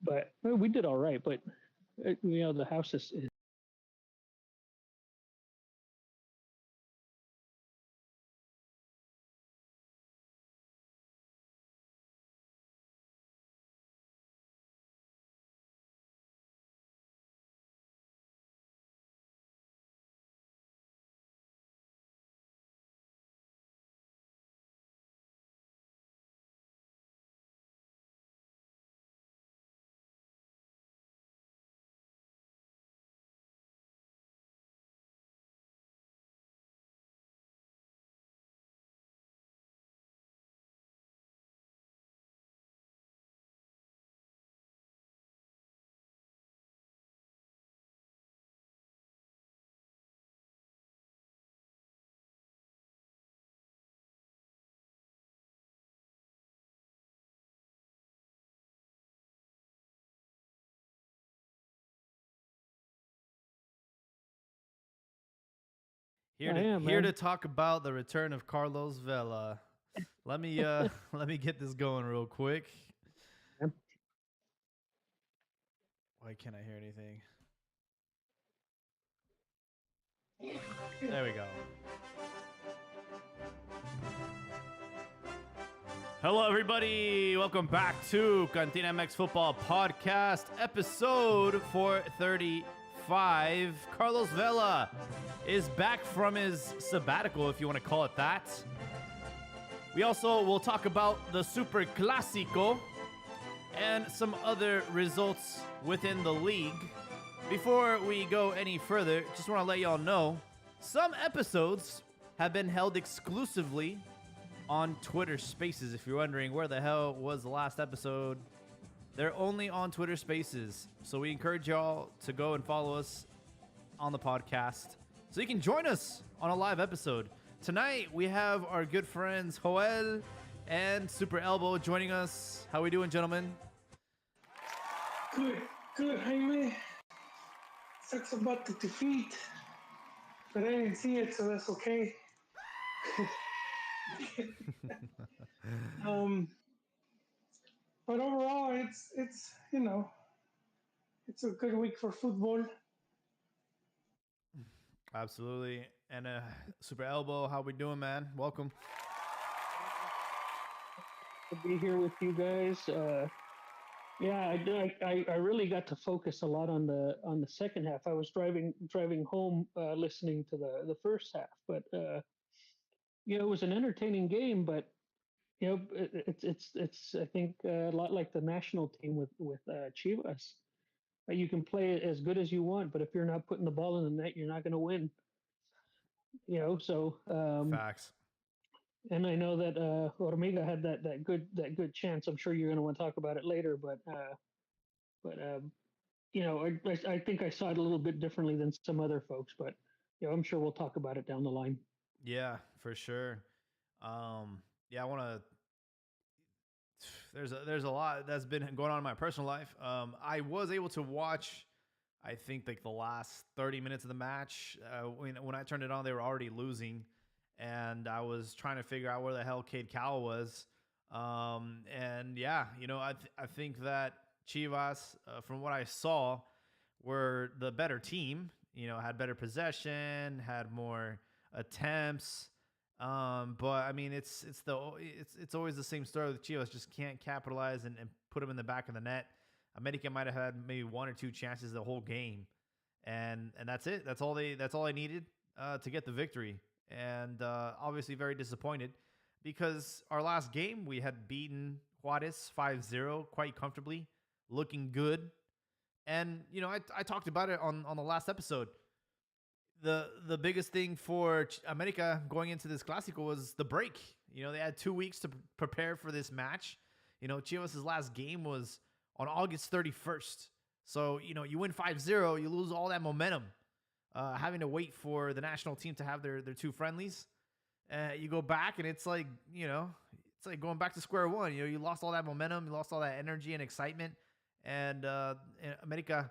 but well, we did all right. But the house is Here I to am, here to man. talk about the return of Carlos Vela. Let me let me get this going real quick. Why can't I hear anything? There we go. Hello, everybody. Welcome back to Cantina MX Football Podcast, episode 435. Carlos Vela is back from his sabbatical, if you want to call it that. We also will talk about the Super Clásico and some other results within the league. Before we go any further, just want to let y'all know some episodes have been held exclusively on Twitter Spaces. If you're wondering where the hell was the last episode, they're only on Twitter Spaces. So we encourage y'all to go and follow us on the podcast so you can join us on a live episode. Tonight we have our good friends Joel and Super Elbow joining us. How we doing, gentlemen? Good, Jaime. Sucks about the defeat, but I didn't see it, so that's okay. um, but overall, it's it's a good week for football. Absolutely. And Super Elbow, how we doing, man? Welcome. To be here with you guys. Yeah, I really got to focus a lot on the second half. I was driving home, listening to the first half, but it was an entertaining game. But it's I think a lot like the national team with Chivas. You can play it as good as you want, but if you're not putting the ball in the net, you're not going to win. So Facts. and I know that Hormiga had that good chance. I'm sure you're going to want to talk about it later, but I think I saw it a little bit differently than some other folks, but I'm sure we'll talk about it down the line. Yeah, for sure. Yeah, I want to. There's a lot that's been going on in my personal life. I was able to watch, I think, like the last 30 minutes of the match. When I turned it on, they were already losing, and I was trying to figure out where the hell Cade Cowell was. And yeah, I think that Chivas, from what I saw, were the better team. Had better possession, had more attempts. But I mean, it's always the same story with Chivas. Just can't capitalize and put them in the back of the net. America might have had maybe one or two chances the whole game, and that's it. That's all they needed to get the victory. And obviously very disappointed because our last game we had beaten Juarez 5-0 quite comfortably, looking good. And I talked about it on the last episode. The biggest thing for America going into this Clásico was the break. They had 2 weeks to prepare for this match. Chivas' last game was on August 31st. So, you win 5-0, you lose all that momentum. Having to wait for the national team to have their two friendlies. You go back and it's like going back to square one. You lost all that momentum, you lost all that energy and excitement. And America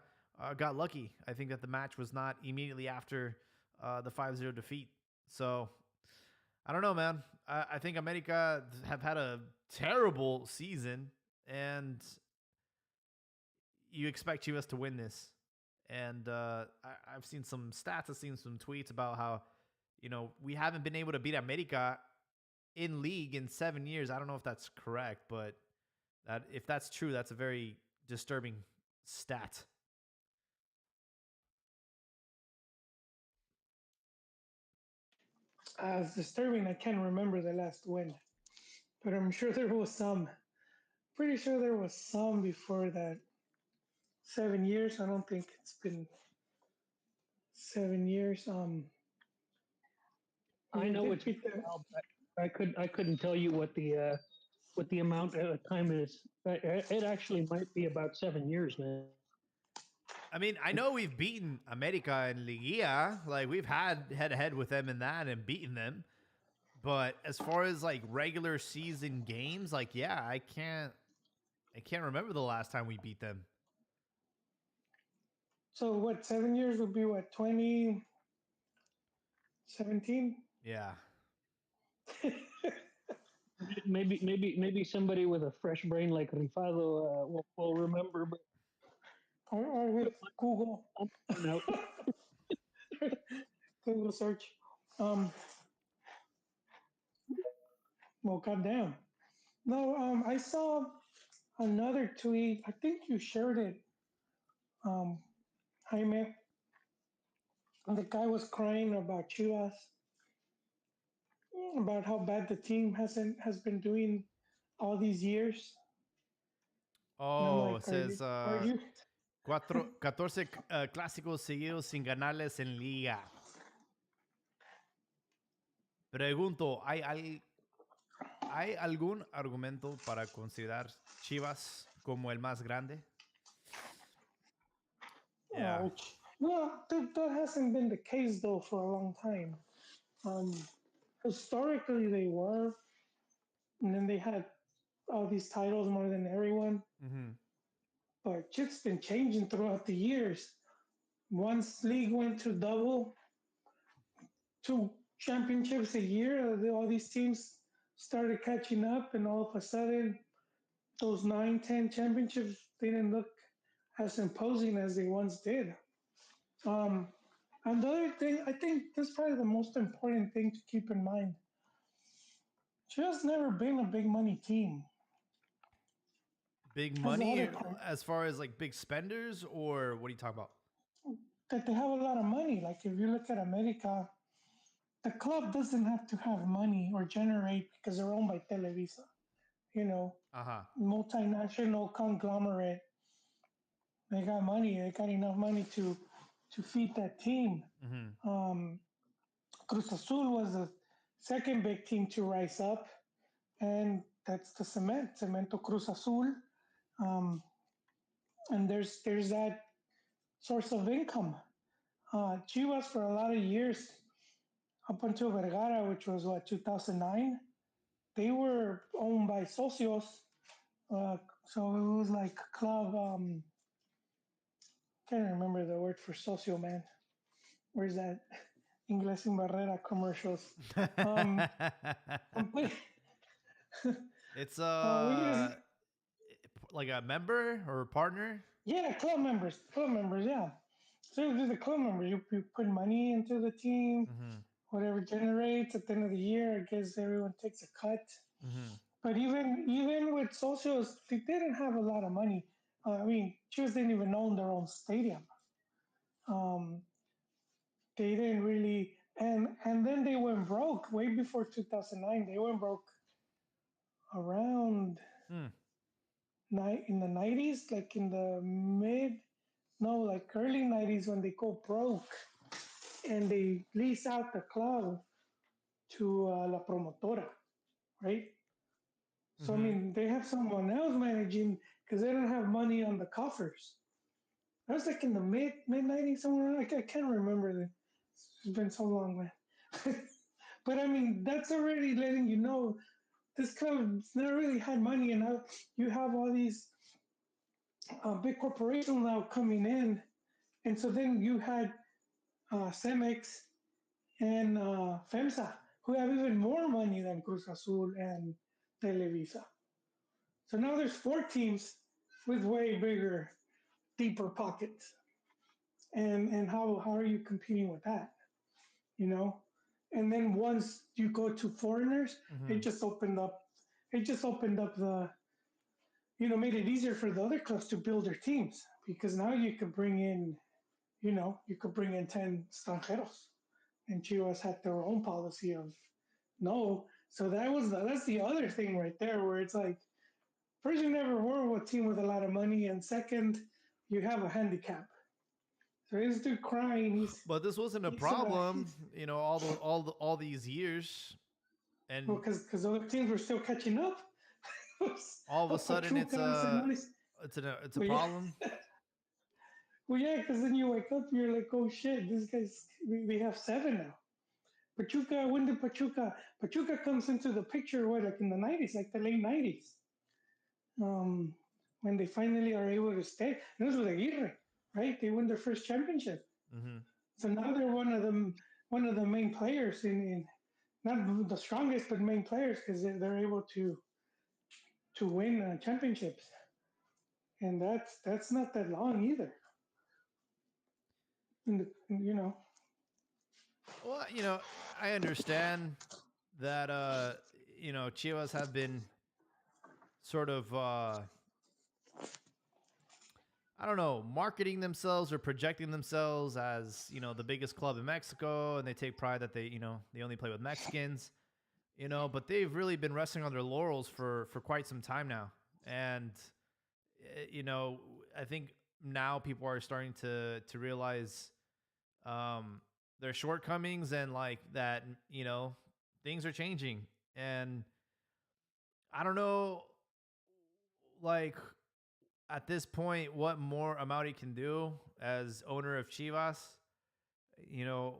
got lucky. I think that the match was not immediately after the 5-0 defeat. So I don't know, man. I think America have had a terrible season, and you expect Chivas to win this. And I've seen some stats, I've seen some tweets about how, we haven't been able to beat America in league in 7 years. I don't know if that's correct, but that if that's true, that's a very disturbing stat. It's disturbing. I can't remember the last win, but I'm sure there was some. Pretty sure there was some before that. 7 years. I don't think it's been 7 years. I We know did it's been beat a them. while, but I couldn't tell you what the amount of time is. It actually might be about 7 years, man. I mean, I know we've beaten America in Liga. Like, we've had head to head with them in that and beaten them. But as far as like regular season games, like, yeah, I can't remember the last time we beat them. So what? 7 years would be what? 2017. Yeah. Maybe somebody with a fresh brain like Rifado will remember, but or with Google. I'm out. Google search. Um, well, goddamn. No, I saw another tweet. I think you shared it, um, Jaime. The guy was crying about Chivas, about how bad the team has been doing all these years. And I'm Oh, it like, says are you? 14 clásicos seguidos sin ganarles en liga. Pregunto, ¿hay algún argumento para considerar Chivas como el más grande? Yeah. Ouch. Well, that hasn't been the case though for a long time. Um, Historically, they were, and then they had all these titles more than everyone. Mm-hmm. But shit's been changing throughout the years. Once league went to double, two championships a year, all these teams started catching up, and all of a sudden, those 9, 10 championships didn't look as imposing as they once did. Um, and the other thing, I think this is probably the most important thing to keep in mind. Chivas never been a big money team. Big That's the money other part. as far as like big spenders, or what are you talking about? That they have a lot of money. Like if you look at America, the club doesn't have to have money or generate because they're owned by Televisa, you know, Uh-huh. multinational conglomerate. They got money. They got enough money to feed that team. Mm-hmm. Um, Cruz Azul was the second big team to rise up, and that's the Cemento Cruz Azul. Um, and there's that source of income. Chivas for a lot of years, up until Vergara, which was what 2009, they were owned by socios. Uh, so it was like club. Can't remember the word for socio, man. Where's that? Ingles in Barrera commercials. Um, complete. It's We just like a member or a partner. yeah, club members, yeah. So there's the club members. You put money into the team, Mm-hmm. whatever generates at the end of the year. I guess everyone takes a cut. Mm-hmm. But even with socios, they didn't have a lot of money. I mean, Chivas didn't even own their own stadium. Um, they didn't really, and then they went broke way before 2009. They went broke around Mm. in the 90s, like in the mid, no, like early 90s when they go broke and they lease out the club to La Promotora, right? So I Mm-hmm. mean, they have someone else managing because they don't have money on the coffers. That was like in the mid 90s somewhere. I can't remember. It's been so long, man. But I mean, that's already letting you know this club's never really had money, and now you have all these big corporations now coming in, and so then you had Cemex and FEMSA, who have even more money than Cruz Azul and Televisa. So now there's four teams with way bigger deeper pockets, and how are you competing with that? You know, and then once you go to foreigners, Hmm. it just opened up. It just opened up the, made it easier for the other clubs to build their teams because now you could bring in, you could bring in 10 extranjeros, and Chivas had their own policy of no. So that's the other thing right there where it's like, first, you never were a team with a lot of money, and second, you have a handicap. So this dude crying, But this wasn't a problem, all these years, well, and because other teams were still catching up. all of a sudden Pachuca, San Luis. it's a Well, yeah, problem. well, yeah, because then you wake up, you're like, oh shit, these guys, we have seven now. Pachuca, when did Pachuca comes into the picture? What, like in the '90s, like the late '90s, um, when they finally are able to stay. And this was Aguirre, right? They win their first championship, Hmm. so now they're one of the main players in not the strongest, but main players because they're able to win championships, and that's not that long either. You know, Well, I understand that Chivas have been sort of I don't know, marketing themselves or projecting themselves as, the biggest club in Mexico, and they take pride that they only play with Mexicans, but they've really been resting on their laurels for quite some time now. And you know, I think now people are starting to realize um their shortcomings, and like that, things are changing. And I don't know, like, at this point, what more Amaury can do as owner of Chivas. You know,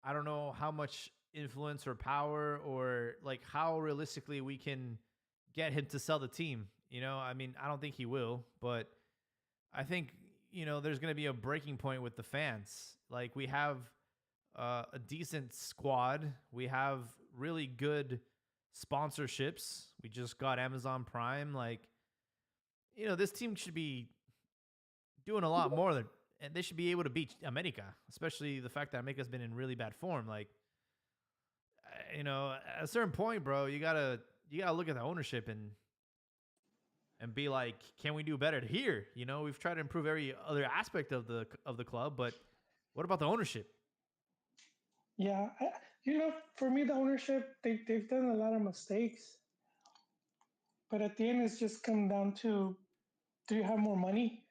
I don't know how much influence or power, or like how realistically we can get him to sell the team. I mean, I don't think he will, but I think, there's going to be a breaking point with the fans. Like, we have a decent squad, we have really good sponsorships. We just got Amazon Prime. Like, this team should be doing a lot more than, and they should be able to beat America, especially the fact that America's been in really bad form. Like, at a certain point, bro, you gotta look at the ownership and be like, can we do better here? We've tried to improve every other aspect of the club, but what about the ownership? yeah, for me, the ownership they've done a lot of mistakes, but at the end, it's just come down to, do you have more money?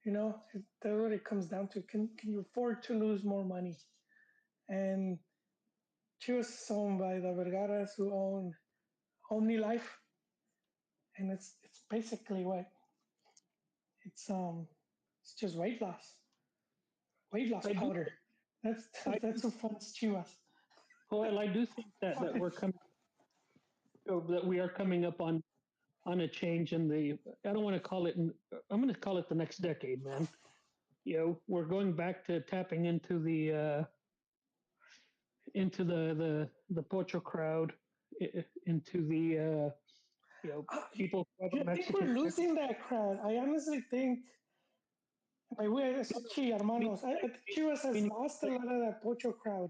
That's what it comes down to. Can you afford to lose more money? And she was owned by the Vergaras, who own OmniLife, and it's basically what it's it's just weight loss I do, powder. That's I that's who funds Chivas. well, I do think that we're coming, that we are coming up on a change in the. I don't want to call it. I'm going to call it the next decade, man. We're going back to tapping into the Pocho crowd, into the people who have I a think we're Mexican. losing that crowd. I honestly think, by way of Chi hermanos, I think Chivas has Meaning, lost a lot of that Pocho crowd.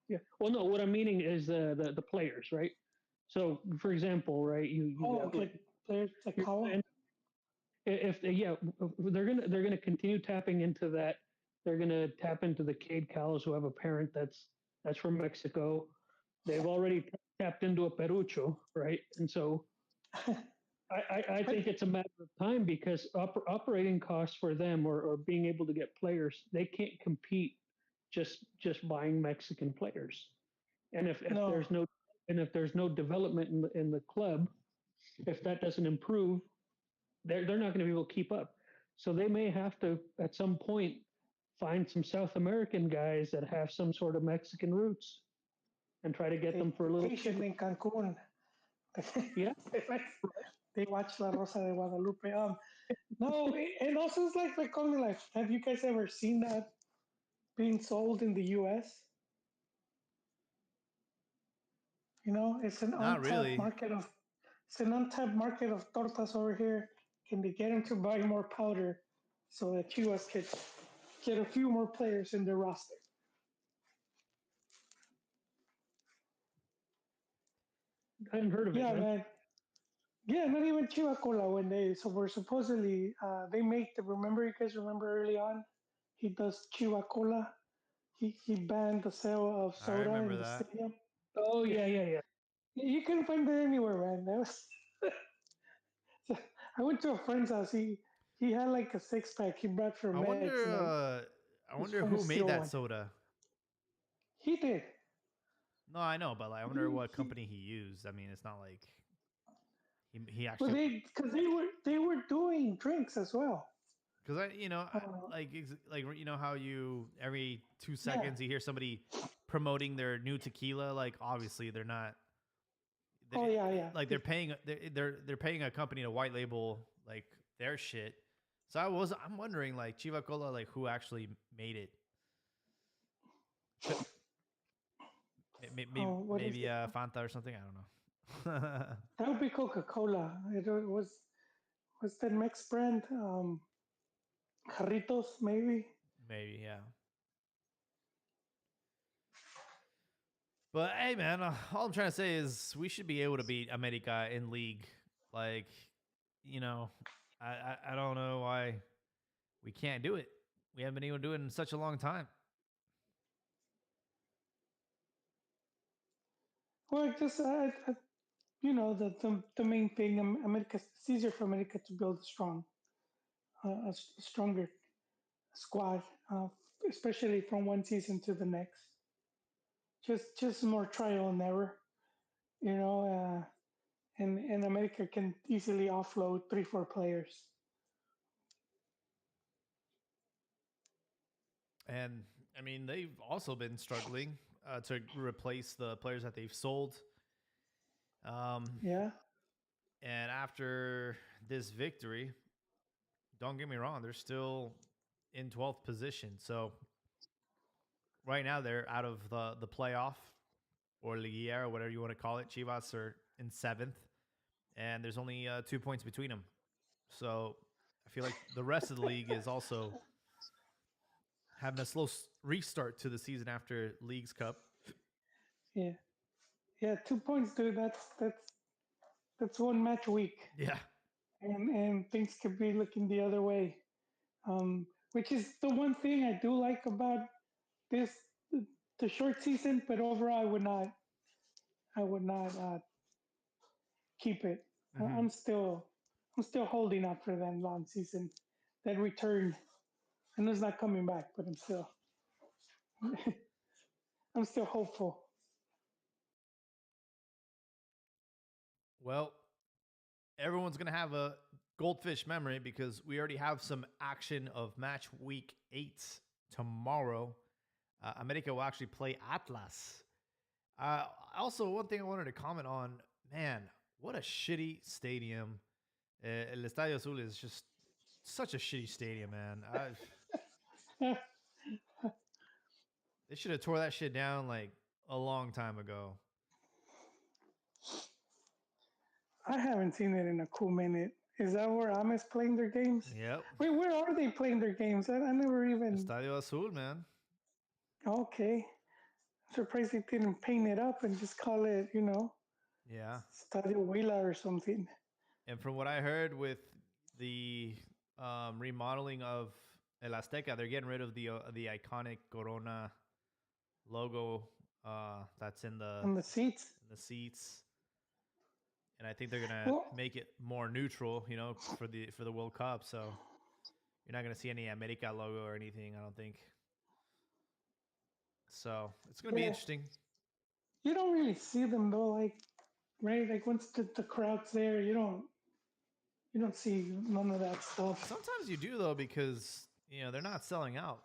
yeah. Well, no, what I'm meaning is the players, right? So, for example, right, you Oh, got like okay, players like you're Kawa. saying, if they, yeah, they're gonna continue tapping into that. They're gonna tap into the Cade cows who have a parent that's from Mexico. They've already tapped into a Perucho, right? And so I But think it's a matter of time because operating costs for them, or being able to get players, they can't compete just buying Mexican players. And no, if there's no development in the club, if that doesn't improve, they're not going to be able to keep up. So they may have to at some point find some South American guys that have some sort of Mexican roots and try to get they them for a little vacation cheaper. in Cancun. Yeah, They watch La Rosa de Guadalupe. No, and also it's like Only Life. Have you guys ever seen that being sold in the U.S.? It's an Not untapped really. market of it's an untapped market of tortas over here. Can they get them to buy more powder so that Chivas could get a few more players in their roster. I hadn't heard of it, Yeah, man. man. Yeah, not even Chivacola when they so we're supposedly they make the remember you guys remember early on he does Chivacola. He banned the sale of I soda remember in the that. stadium. Oh Yeah, yeah, yeah, yeah. you couldn't find it anywhere, man. That was so I went to a friend's house. He had like a six pack he brought for I Meds, wonder. and I I was wonder trying to who made steal that one. soda. He did. No, I know, but like, I wonder He, what he, company he used. I mean, it's not like he well, actually because they were doing drinks as well. because Uh, like how you every two yeah. seconds you hear somebody promoting their new tequila. Like obviously they're not. Oh They, yeah, yeah. like they're paying a company to white label like their shit. So I'm wondering like Chiva Cola like who actually made it. Could, maybe What is it? Fanta or something. I don't know. That would be Coca Cola. It was that Mex brand, Jarritos maybe. Maybe yeah. But hey, man, all I'm trying to say is we should be able to beat America in league. Like, you know, I don't know why we can't do it. We haven't been able to do it in such a long time. Well, just the main thing. America, it's easier for America to build a stronger squad, especially from one season to the next. Just more trial and error, you know. And America can easily offload 3 4 players. And I mean, they've also been struggling to replace the players that they've sold. Um, Yeah, and after this victory, don't get me wrong, they're still in 12th position. So right now they're out of the playoff or Liguilla or whatever you want to call it. Chivas are in 7th, and there's only 2 points between them. So I feel like the rest of the league is also having a slow restart to the season after League's Cup. yeah, yeah. 2 points, dude. That's one match a week, Yeah. and things could be looking the other way. Which is the one thing I do like about this the short season, but overall I would not keep it. Mm-hmm. I'm still holding out for that long season, that return. I know it's not coming back, but I'm still hopeful. Well, everyone's going to have a goldfish memory because we already have some action of match week 8 tomorrow. America will actually play Atlas. Also, one thing I wanted to comment on, man, what a shitty stadium. El Estadio Azul is just such a shitty stadium, man. They should have tore that shit down like a long time ago. I haven't seen it in a cool minute. Is that where Ames playing their games? Yep. Wait, where are they playing their games? I never even. Estadio Azul, man. Okay, surprised they didn't paint it up and just call it, Yeah. Stadio Vela or something. And from what I heard with the remodeling of El Azteca, they're getting rid of the iconic Corona logo that's in On the seats. the seats, and I think they're gonna Well, make it more neutral, for the World Cup. So you're not gonna see any America logo or anything, I don't think. So it's gonna be yeah, interesting. you don't really see them though, like right, like once the crowd's there, you don't see none of that stuff. Sometimes you do though because they're not selling out.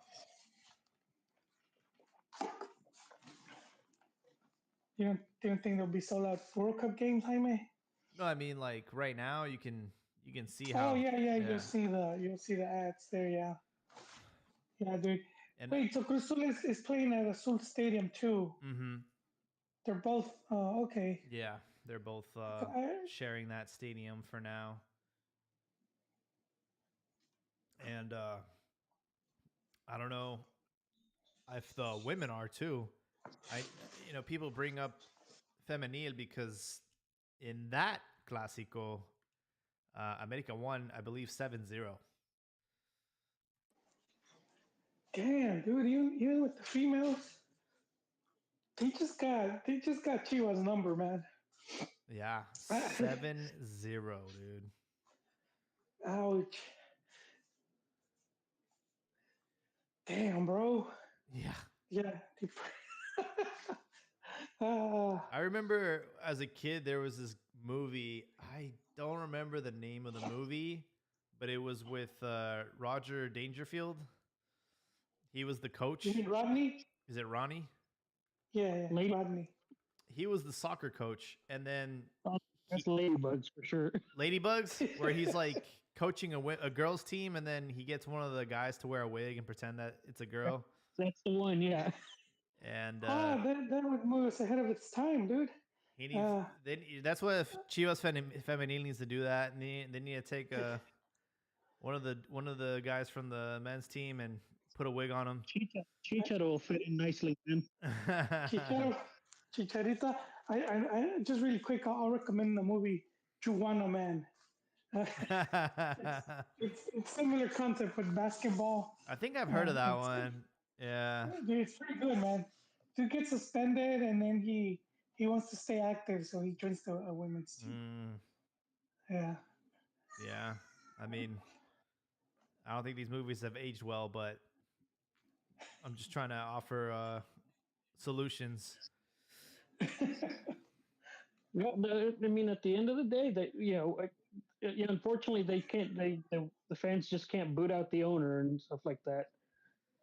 You don't think there'll be sold out World Cup games, Jaime? No, I mean like right now you can see Oh how yeah, yeah. You'll yeah see the ads there. Yeah, yeah, dude. and Wait, so Cruzul is playing at Azul Stadium too. mm-hmm. They're both okay. Yeah, they're both I, sharing that stadium for now. and I don't know if the women are too. I people bring up femenil because in that clásico, America won, I believe 7-0. Damn, dude, even with the females, they just got Chivas number, man. Yeah, 7-0, dude. Ouch. Damn, bro. Yeah. Yeah. uh, I remember as a kid there was this movie. I don't remember the name of the movie, but it was with Roger Dangerfield. He was the you coach. mean Rodney? Is it Ronnie? Yeah, yeah, Lady, Rodney. He was the soccer coach, and then oh, he that's ladybugs for sure. Ladybugs, where he's like coaching a girls team, and then he gets one of the guys to wear a wig and pretend that it's a girl. That's the one, yeah. And That would move us ahead of its time, dude. he needs Uh, then that's what if Chivas Femenil needs to do that, and they need to take one of the guys from the men's team and put a wig on him. Chicha will fit in nicely, man. Chicharo, Chicharita. I just really quick. I'll recommend the movie Juana Man. Uh, it's, it's similar concept with basketball. I think I've heard of that It's one. Yeah. dude, it's pretty good, man. Dude gets suspended and then he wants to stay active, so he joins a women's team. Mm, Yeah. yeah. I mean, I don't think these movies have aged well, but I'm just trying to offer solutions. Well, I mean, at the end of the day, that unfortunately, they can't. The fans just can't boot out the owner and stuff like that.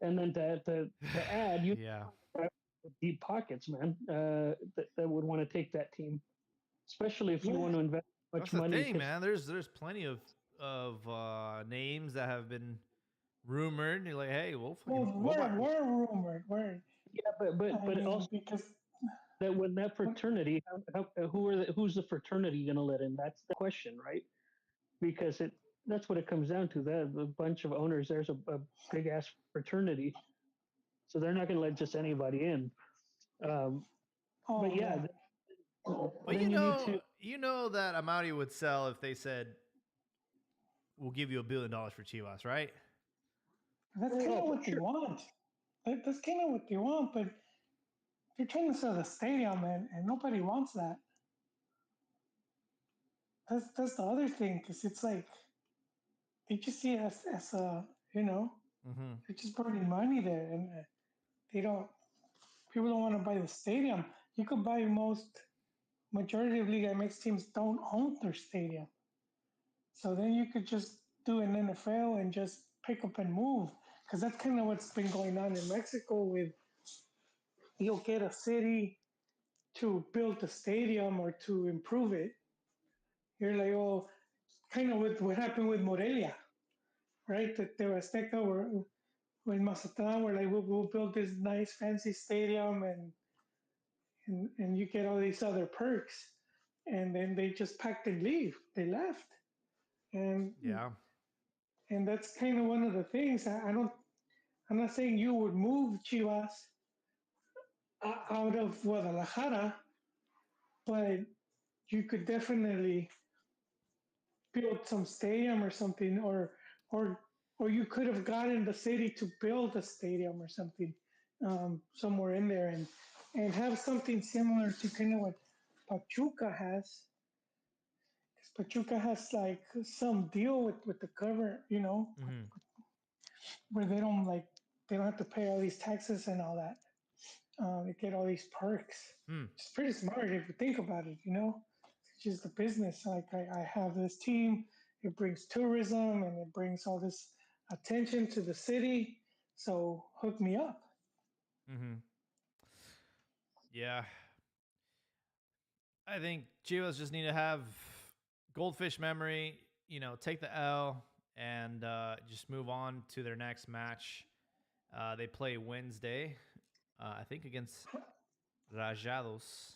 And then to add, you Yeah. have deep pockets, man. That would want to take that team, especially if you Yeah. want to invest That's much the money. thing, man. There's plenty of names that have been rumored. You're like, hey, Well, we'll buy. we're rumored. We're Yeah, I but mean also because that when that fraternity, who's the fraternity going to let in? That's the question, right? Because that's what it comes down to. That a bunch of owners. There's a big ass fraternity, so they're not going to let just anybody in. Um, oh but yeah, yeah. But then you need to. that Amaury would sell if they said, "We'll give you $1 billion for Chivas," right? That's kind Oh, of for what they sure. want. That's kind of what they want, but they're trying to sell the stadium, and nobody wants that. That's the other thing, because it's like they just see it as a Mm-hmm. they're just burning money there, and they don't. People don't want to buy the stadium. You could buy majority of Liga MX teams don't own their stadium, so then you could just do an NFL and just pick up and move, because that's kind of what's been going on in Mexico with you'll get a city to build a stadium or to improve it. You're like, oh, kind of what happened with Morelia, right? That the Azteca were when Mazatlan were like, we'll build this nice fancy stadium and you get all these other perks, and then they just packed and leave. They left, and Yeah. and that's kind of one of the things. I don't. I'm not saying you would move Chivas out of Guadalajara, but you could definitely build some stadium or something, or or you could have gotten the city to build a stadium or something somewhere in there, and have something similar to kind of what Pachuca has. Because Pachuca has like some deal with the government, Mm-hmm. where they don't have to pay all these taxes and all that. They get all these perks. Hmm. It's pretty smart if you think about it. It's just the business. Like I have this team, it brings tourism and it brings all this attention to the city. So hook me up. Mm-hmm. Yeah. I think Chivas just need to have goldfish memory. Take the L and just move on to their next match. They play Wednesday, I think, against Rajados.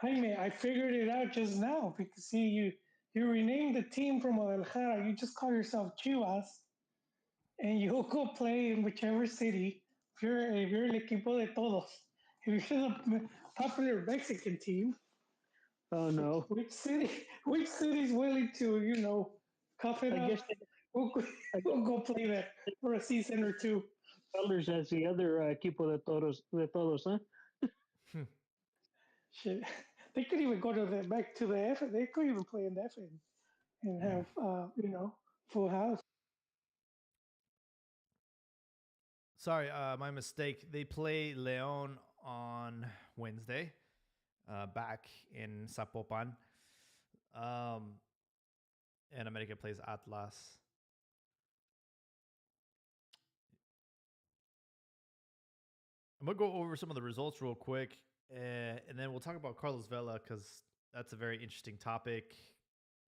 Jaime, I figured it out just now because see you renamed the team from Guadalajara. You just call yourself Chivas, and you go play in whichever city. If you're el equipo de todos, if you're the popular Mexican team, Oh no. which city is willing to cough it I up? guess We'll, go- I guess we'll go play there for a season or two. colors as the other equipo de todos, huh? Shit, they could even go to the back to the F. They could even play in the F and have full house. Sorry, my mistake. They play Leon on Wednesday, back in Zapopan. Um, and America plays Atlas. I'm gonna go over some of the results real quick, and then we'll talk about Carlos Vela because that's a very interesting topic.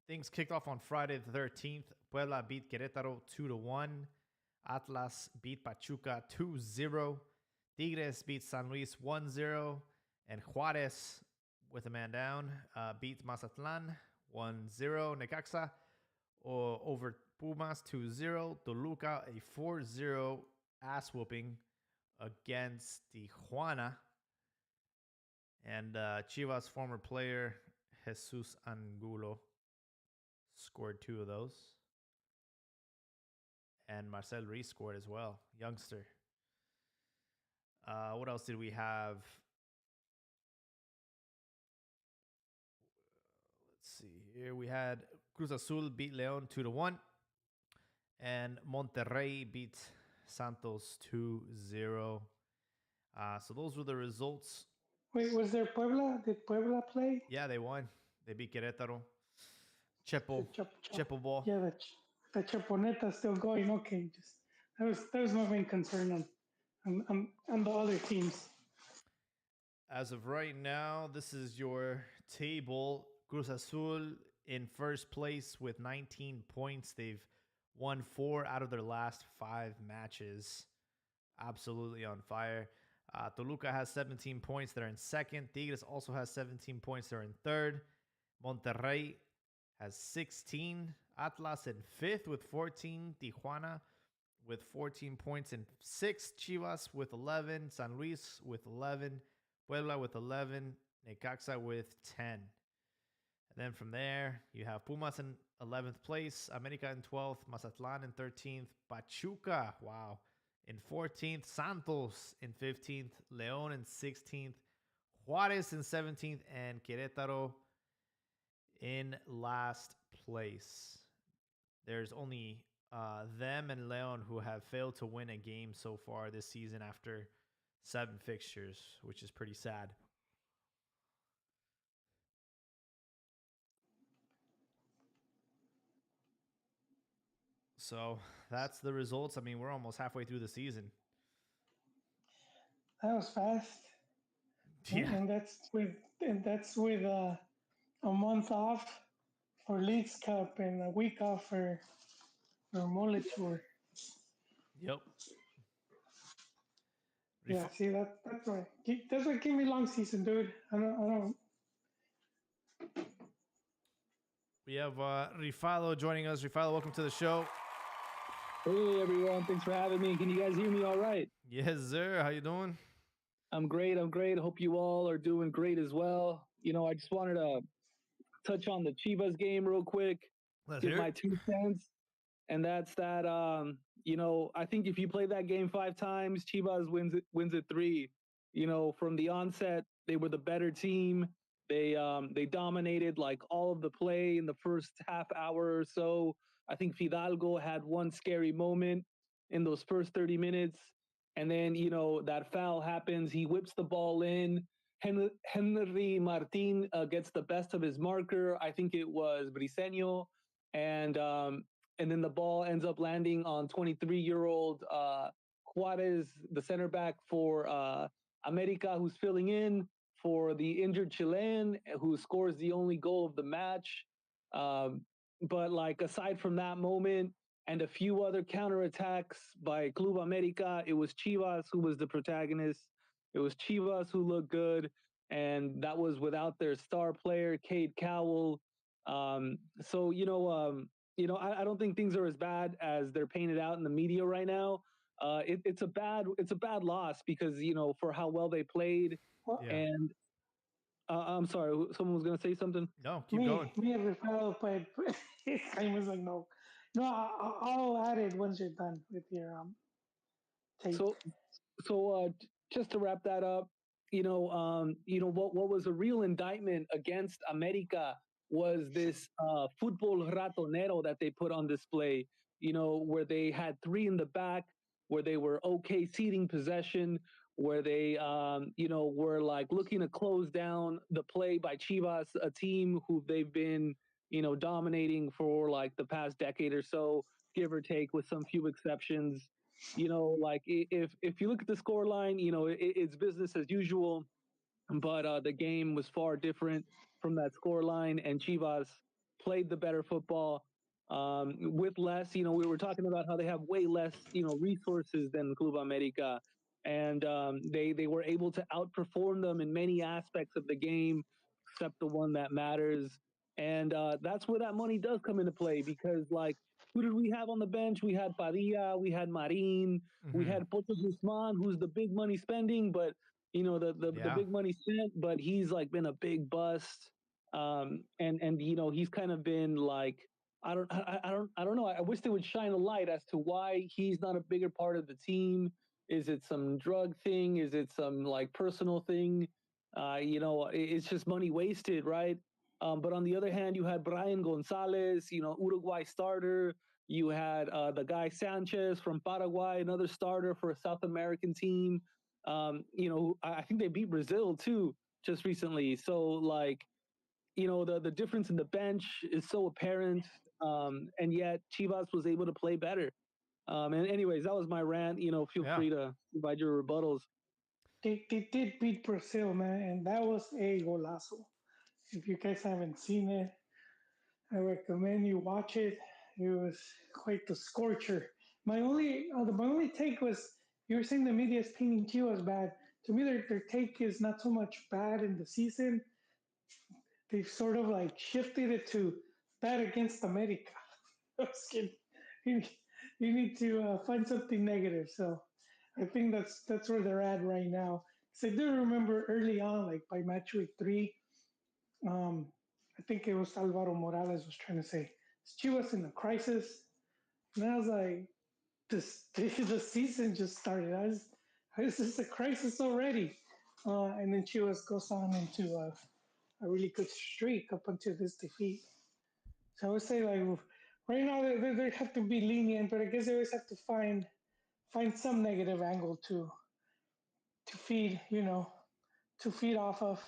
Things kicked off on Friday the 13th. Puebla beat Querétaro 2-1. Atlas beat Pachuca 2-0. Tigres beat San Luis 1-0. And Juarez, with a man down, beat Mazatlan 1-0. Necaxa over Pumas 2-0. Toluca a 4-0 ass whooping against Tijuana. And Chivas former player Jesus Angulo scored 2 of those. And Marcel Reese scored as well, youngster. What else did we have? Let's see here. We had Cruz Azul beat León 2-1. And Monterrey beat Santos 2-0. So those were the results. Wait, was there Puebla? Did Puebla play? Yeah, they won. They beat Querétaro. Chepo. Chepo ball. Yeah, the Chaponeta still going. Okay, just that was my main concern on the other teams. As of right now, this is your table. Cruz Azul in first place with 19 points. They've won 4 out of their last 5 matches. Absolutely on fire. Toluca has 17 points. They're in second. Tigres also has 17 points. They're in third. Monterrey has 16. Atlas in fifth with 14. Tijuana with 14 points in sixth. Chivas with 11. San Luis with 11. Puebla with 11. Necaxa with 10. And then from there, you have Pumas in 11th place. America in 12th. Mazatlan in 13th. Pachuca, wow, in 14th. Santos in 15th. León in 16th. Juarez in 17th. And Querétaro in last place. There's only them and León who have failed to win a game so far this season after 7 fixtures, which is pretty sad. So that's the results. I mean, we're almost halfway through the season. That was fast. Yeah. And that's with a month off for Leagues Cup and a week off for Mole Tour. Yep. Yeah, see that's what gave me long season, dude. I don't. We have Rifalo joining us. Rifalo, welcome to the show. Hey everyone, thanks for having me. Can you guys hear me all right? Yes, sir. How you doing? I'm great. Hope you all are doing great as well. I just wanted to touch on the Chivas game real quick, Let's give hear my it. 2 cents. And that's that I think if you play that game 5 times, Chivas wins it 3. From the onset, they were the better team. They dominated like all of the play in the first half hour or so. I think Fidalgo had one scary moment in those first 30 minutes. And then, that foul happens. He whips the ball in. Henry Martin gets the best of his marker. I think it was Briseño. And then the ball ends up landing on 23-year-old Juarez, the center back for America, who's filling in for the injured Chilean, who scores the only goal of the match. But like aside from that moment and a few other counterattacks by Club America, it was Chivas who was the protagonist. It was Chivas who looked good, and that was without their star player, Cade Cowell. So I don't think things are as bad as they're painted out in the media right now. It's a bad loss because for how well they played. Well, Yeah. And I'm sorry, someone was going to say something. No, keep going. me Rafael, but I was like, no, no, I'll add it once you're done with your take. So just to wrap that up, what was a real indictment against America was this football ratonero that they put on display. Where they had three in the back, where they were okay seating possession, where they were like looking to close down the play by Chivas, a team who they've been dominating for like the past decade or so, give or take, with some few exceptions. Like if you look at the score line, it's business as usual, but the game was far different from that score line, and Chivas played the better football with less. We were talking about how they have way less, resources than Club America, and they were able to outperform them in many aspects of the game, except the one that matters. And that's where that money does come into play because, like, who did we have on the bench? We had Padilla, we had Marin, we Hmm. had Pocho Guzman, who's the big money spending, but the Yeah. big money spent, but he's like been a big bust. And he's kind of been like I don't know. I wish they would shine a light as to why he's not a bigger part of the team. Is it some drug thing? Is it some like personal thing? It's just money wasted, right? But on the other hand, you had Brian Gonzalez, Uruguay starter. You had the guy Sanchez from Paraguay, another starter for a South American team. I think they beat Brazil too just recently. So like, the difference in the bench is so apparent, and yet Chivas was able to play better. And anyways, that was my rant. Feel Yeah. free to provide your rebuttals. They did beat Brazil, man, and that was a golazo. If you guys haven't seen it, I recommend you watch it. It was quite the scorcher. My only take was you were saying the media is painting Chivas bad. To me, their take is not so much bad in the season. They've sort of like shifted it to bad against America. I'm just kidding. You, you need to find something negative. So I think that's where they're at right now. So I do remember early on, like by match week 3, um, I think it was Alvaro Morales was trying to say Chivas in a crisis, and I was like, this the season just started. This is a crisis already, and then Chivas goes on into a really good streak up until this defeat. So I would say like right now they have to be lenient, but I guess they always have to find some negative angle to feed to feed off of.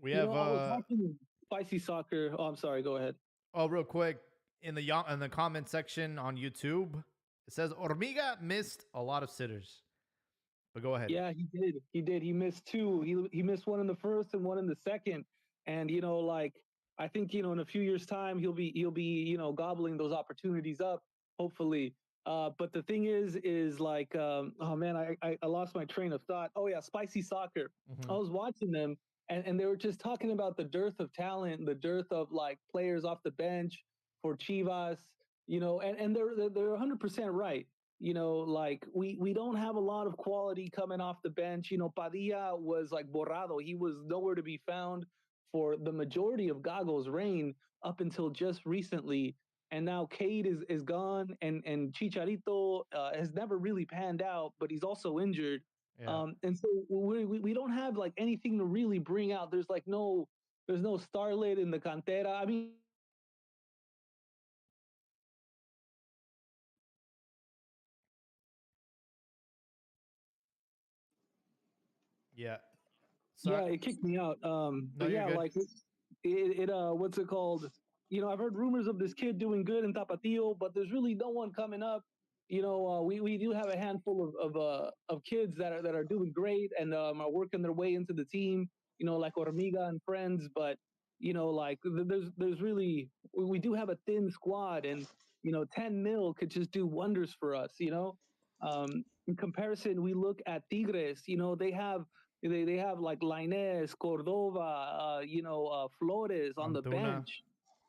We have I was watching spicy soccer. Oh, I'm sorry. Go ahead. oh, real quick, in the comment section on YouTube, it says Ormiga missed a lot of sitters. But go ahead. Yeah, he did. He did. He missed two. He missed one in the first and one in the second. And like I think in a few years' time he'll be gobbling those opportunities up. Hopefully. But the thing is like oh man, I lost my train of thought. Oh yeah, spicy soccer. I Hmm. was watching them and they were just talking about the dearth of talent, the dearth of like players off the bench for Chivas. And they're 100% right. Like we don't have a lot of quality coming off the bench. Padilla was like borrado. He was nowhere to be found for the majority of Gago's reign up until just recently. And now Cade is gone, and Chicharito has never really panned out, but he's also injured. Yeah. And so we don't have like anything to really bring out. There's no starlet in the cantera. I mean, yeah, you have Gonzalez, but he's not really a starlet. Yeah. Yeah, Sorry. it kicked me out. No, But you're yeah, good. like what's it called? I've heard rumors of this kid doing good in Tapatio, but there's really no one coming up. We do have a handful of kids that are doing great and are working their way into the team. Like Ormiga and friends, but like there's really we do have a thin squad, and 10 mil could just do wonders for us. In comparison, we look at Tigres. They have like Lainez, Cordova, Flores on the Antuna. bench.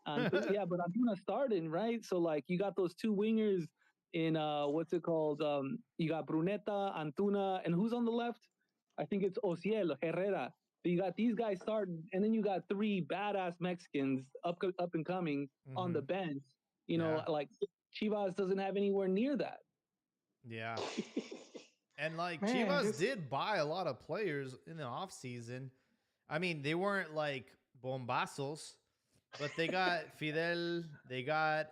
Yeah, but Antuna starting, right? So like you got those two wingers in what's it called? You got Bruneta, Antuna, and who's on the left? I think it's Ociel, Herrera. So you got these guys starting, and then you got three badass Mexicans up and coming on the Hmm. bench. Yeah. Like Chivas doesn't have anywhere near that. Yeah. And like Man, Chivas just did buy a lot of players in the offseason. I mean, they weren't like bombazos, but they got Fidel, they got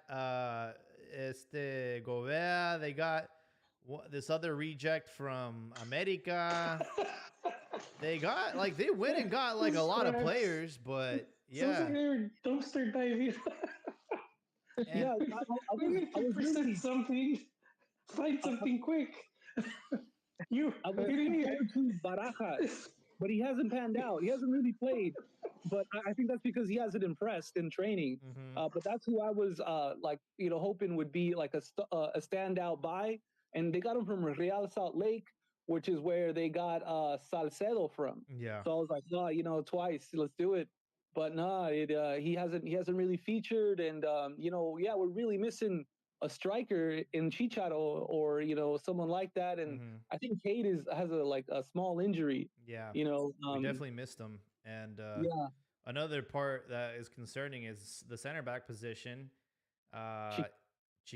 Gobea, they got this other reject from America. They got like they went and got like a those lot of crabs. players, but Sounds yeah. like they're dumpster diving. And Yeah, We need I to was present really something. Find something quick. You, I was you looking didn't forward to Barajas, but he hasn't panned out. He hasn't really played, but I think that's because he hasn't impressed in training. mhm, But that's who I was like, hoping would be like a standout buy, and they got him from Real Salt Lake, which is where they got Salcedo from. yeah. So I was like, no, twice, let's do it. But no, he hasn't really featured, and yeah, we're really missing a striker in Chicharo or someone like that, and Mhm. I think Cade has a small injury. Yeah. You know, We definitely missed him. And yeah, another part that is concerning is the center back position. Uh, she,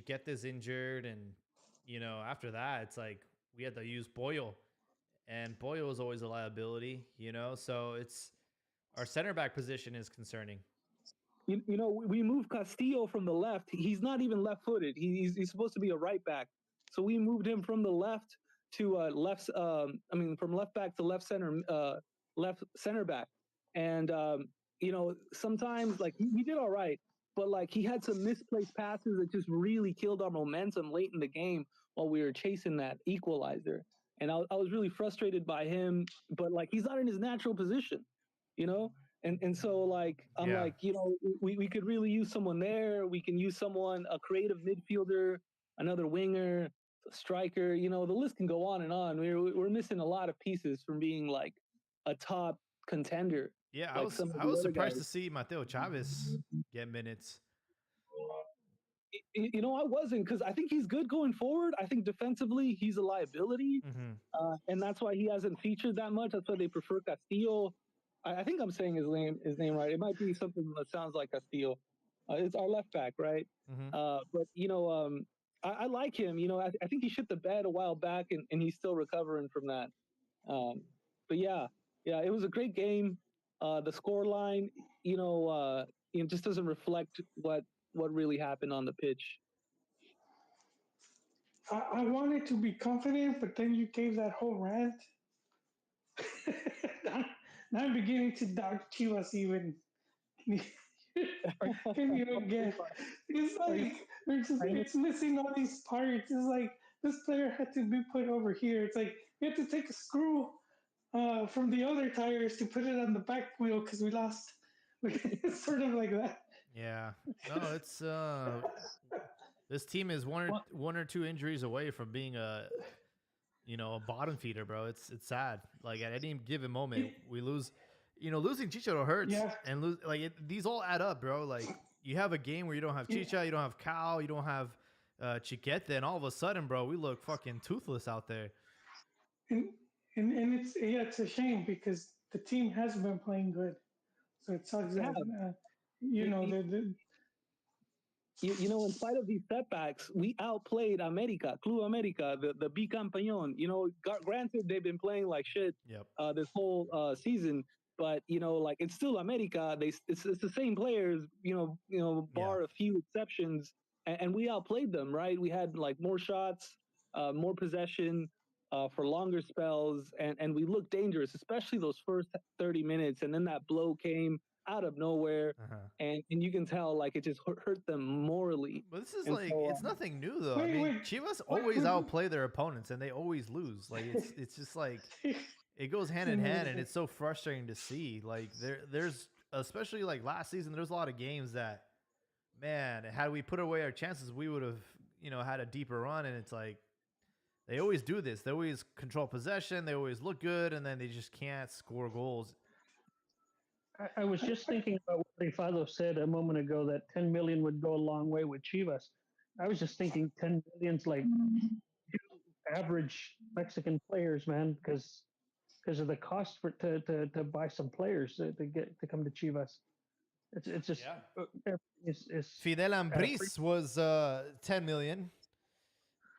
Chiquete's injured, and after that, it's like we had to use Boyle, and Boyle is always a liability. So it's our center back position is concerning. we moved Castillo from the left. He's not even left-footed. He's supposed to be a right back. So we moved him from the left to left. I mean, from left back to left center back. And sometimes like he did all right, but like he had some misplaced passes that just really killed our momentum late in the game while we were chasing that equalizer. And I was really frustrated by him, but like he's not in his natural position, you know and so like I'm Yeah. like we could really use someone there. We can use someone, a creative midfielder, another winger, a striker. The list can go on and on. We're missing a lot of pieces from being like a top contender Yeah, I like was some of I the was other surprised guys. to see Mateo Chavez get minutes. I wasn't, because I think he's good going forward. I think defensively he's a liability, Hmm. and that's why he hasn't featured that much. That's why they prefer Castillo. I think I'm saying his name right. It might be something that sounds like Castillo. It's our left back, right? Hmm. But I like him. I think he shit the bed a while back, and he's still recovering from that. Um, but yeah, it was a great game. The score line, just doesn't reflect what really happened on the pitch. I wanted to be confident, but then you gave that whole rant. now, now I'm beginning to doubt Chivas even. Can you even get? It's Are you, like are you it's missing all these parts. It's like this player had to be put over here. It's like you have to take a screw from the other tires to put it on the back wheel because we lost. It's sort of like that. Yeah. No, it's this team is well, one or two injuries away from being a bottom feeder, bro. It's sad. Like at any given moment, we lose. Losing Chicharo hurts, Yeah, and these all add up, bro. Like you have a game where you don't have yeah. Chicha, you don't have Cal, you don't have Chiquete, and all of a sudden, bro, we look fucking toothless out there. and and it's a shame because the team has been playing good, so it sucks yeah, that the in spite of these setbacks, we outplayed America, Club America, the bicampeón. Granted, they've been playing like shit Yep. this whole season, but like it's still America. It's the same players, Yeah. bar a few exceptions, and we outplayed them. Right? We had like more shots, more possession. For longer spells, and we looked dangerous, especially those first 30 minutes. And then that blow came out of nowhere, Uh-huh. and you can tell like it just hurt them morally. But this is And like so it's nothing new though. I wait mean, wait Chivas what always outplay their opponents and they always lose. Like it's just like it goes hand in hand, and it's so frustrating to see. Like there's especially like last season, there's a lot of games that, man, had we put away our chances, we would have had a deeper run. And it's like they always do this. They always control possession. They always look good, and then they just can't score goals. I was just thinking about what Rifado said a moment ago that 10 million would go a long way with Chivas. I was just thinking 10 million's like average Mexican players, man, because of the cost for to buy some players to get to come to Chivas. It's just Yeah. it's Fidel free. Ambris was 10 million,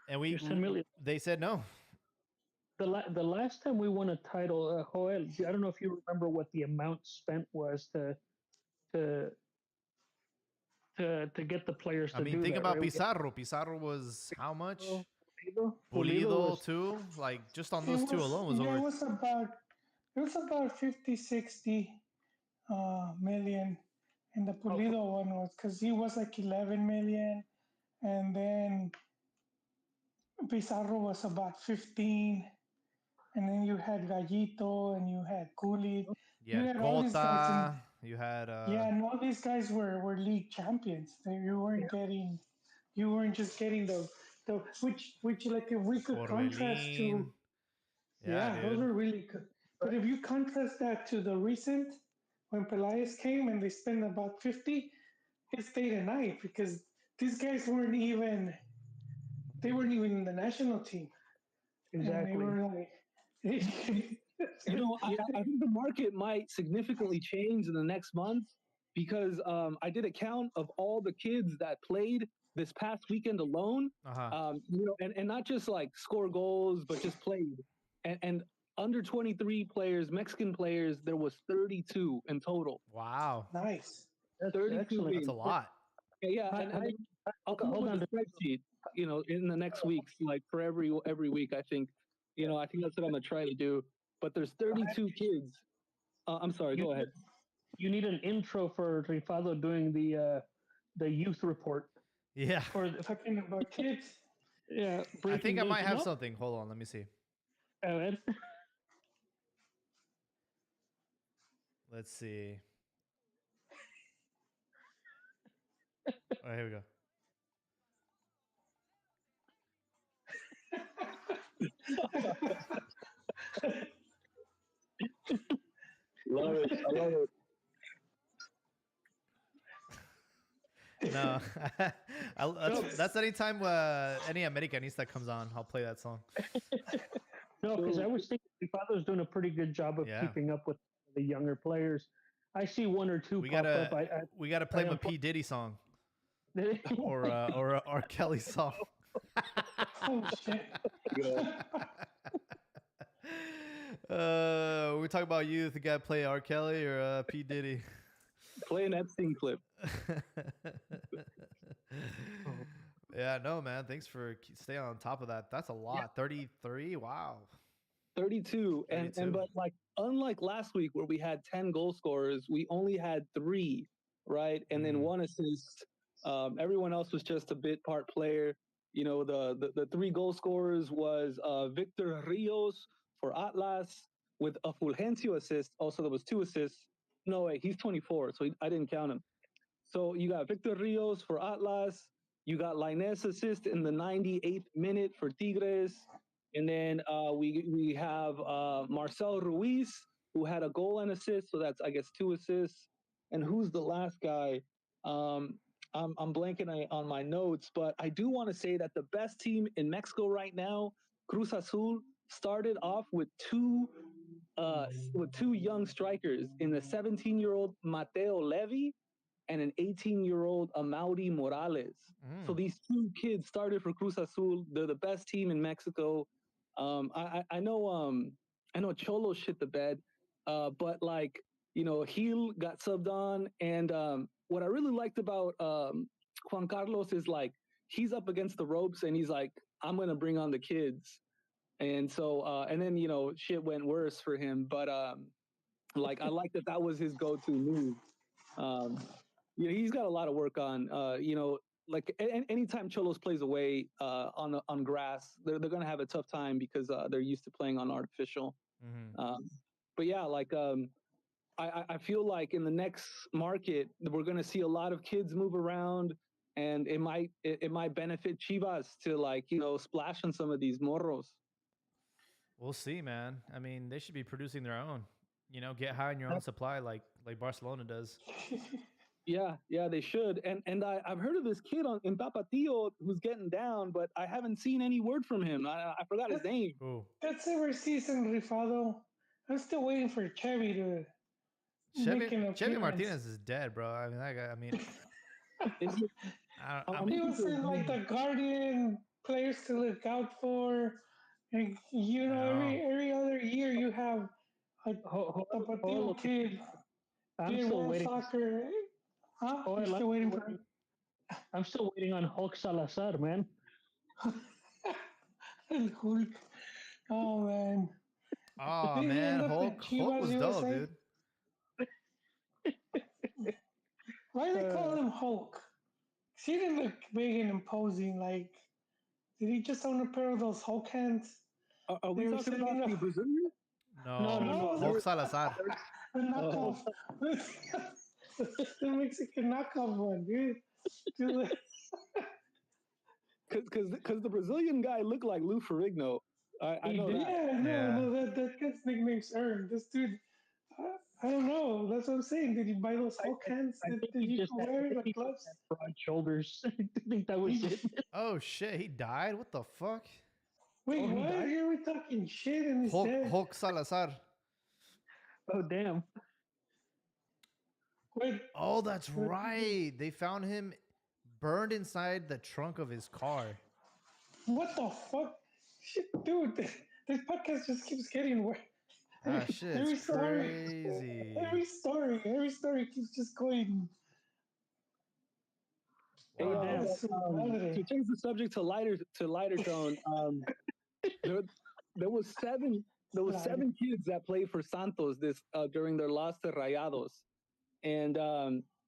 and There's 10 million. they said no. The last time we won a title, Joel, I don't know if you remember what the amount spent was to to get the players I to mean, do think that, about right? Pizarro. Pizarro was how much? Pulido Pulido was too. Like just on It those two was alone was yeah, over. it was about 50, 60 million, and the okay. Pulido one was because he was like 11 million, and then Pizarro was about 15, and then you had Gallito and you had Cooley, You you had had all these guys, and Cota. You had yeah, and all these guys were league champions. You weren't getting, you weren't just getting the which like if we could contrast to. Orbelin. Yeah, Yeah, those dude. were really good. But if you contrast that to the recent, when Pelaez came and they spent about 50, it stayed a night because these guys they weren't even in the national team. And they Exactly. were like, I think the market might significantly change in the next month because I did a count of all the kids that played this past weekend alone. Uh huh. And not just like score goals, but just played. And under 23 players, Mexican players, there was 32 in total. Wow. nice. That's 32 excellent. That's a being lot. yeah, I, and I, I'll come up hold with on. a spreadsheet, in the next weeks, like for every week. I think, I think that's what I'm gonna try to do. But there's 32 kids. I'm sorry. You Go ahead. you need an intro for Rifado doing the youth report Yeah. or Talking about kids, yeah I breaking think I news. might You have know, something. Hold on. Let me see. Ed? Let's see. Oh, here we go. Love it. I love it. No, that's anytime any Americanista comes on, I'll play that song. No, because I So, was thinking Rifado's doing a pretty good job of Yeah, keeping up with the younger players. I see one or two we pop gotta up. we gotta play I him a P Diddy song unfortunately. or a R Kelly song. oh shit. We talk about youth. You gotta play R Kelly or P Diddy. play an Epstein clip. Yeah, no, man. Thanks for staying on top of that. That's a lot. 33. Wow. 32, and 32. but like unlike last week where we had 10 goal scorers, we only had 3, right? And then Mhm. 1 assist. Everyone else was just a bit part player. The 3 goal scorers was Victor Rios for Atlas with a Fulgencio assist. Also, there was 2 assists. No, wait, he's 24, so I didn't count him. So you got Victor Rios for Atlas. You got Linus assist in the 98th minute for Tigres. And then we have Marcel Ruiz, who had a goal and assist. So that's, I guess, 2 assists. And who's the last guy? I'm blanking on my notes, but I do want to say that the best team in Mexico right now, Cruz Azul, started off with two young strikers in the 17-year-old Mateo Levy and an 18-year-old Amaury Morales. So Mm. these 2 kids started for Cruz Azul. They're the best team in Mexico. I know Cholo shit the bed, but like Gil got subbed on, and what I really liked about Juan Carlos is like he's up against the ropes, and he's like, I'm gonna bring on the kids, and so and then shit went worse for him, but like I like that was his go-to move. Um, he's got a lot of work on. Like anytime Cholos plays away on grass, they're gonna have a tough time because they're used to playing on artificial. Mhm. But yeah, like I feel like in the next market we're gonna see a lot of kids move around, and it might benefit Chivas to like splash on some of these morros. We'll see, man. I mean, they should be producing their own. get high on your own supply like Barcelona does. Yeah, they should. And I've heard of this kid in Tapatio who's getting down, but I haven't seen any word from him. I forgot his name. Ooh. That's ever season, Rifado. I'm still waiting for Chevy to make an Chevy appearance. Martinez is dead, bro. I mean, that guy. I mean, He was in like the Guardian players to look out for. And, every other year you have a Tapatio kid I'm doing still world waiting. soccer. Huh? Oh, You're still waiting for I'm still waiting on Hulk Salazar, man. Hulk. Oh man. oh Did he man, end up in Hulk was Chivas dope, USA? dude. Why do they call him Hulk? 'Cause he didn't look big and imposing. Like, did he just own a pair of those Hulk hands? Are we They were talking selling about the them. Brazilian? No, No, Hulk Salazar. the knockoff. The Mexican knockoff one, dude. Because the Brazilian guy looked like Lou Ferrigno. I know that. Yeah, Yeah. no, that guy's nickname's earned. This dude, I don't know. That's what I'm saying. Did he buy those Hulk hands I that, think that he you just can had, I wear, think like he just gloves? had broad shoulders. I think that was it. Oh shit, he died. What the fuck? Wait, Oh, he what? died? Here we talking shit and he's Hulk dead. Hulk Salazar. Oh, damn. Wait, Oh, that's right. They found him burned inside the trunk of his car. what the fuck? Shit, dude, this podcast just keeps getting worse. Ah, shit's Every story, crazy. every story keeps just going. Hey, Oh, Wow. damn. to change the subject to lighter tone, there there was seven kids that played for Santos this during their loss to Rayados, and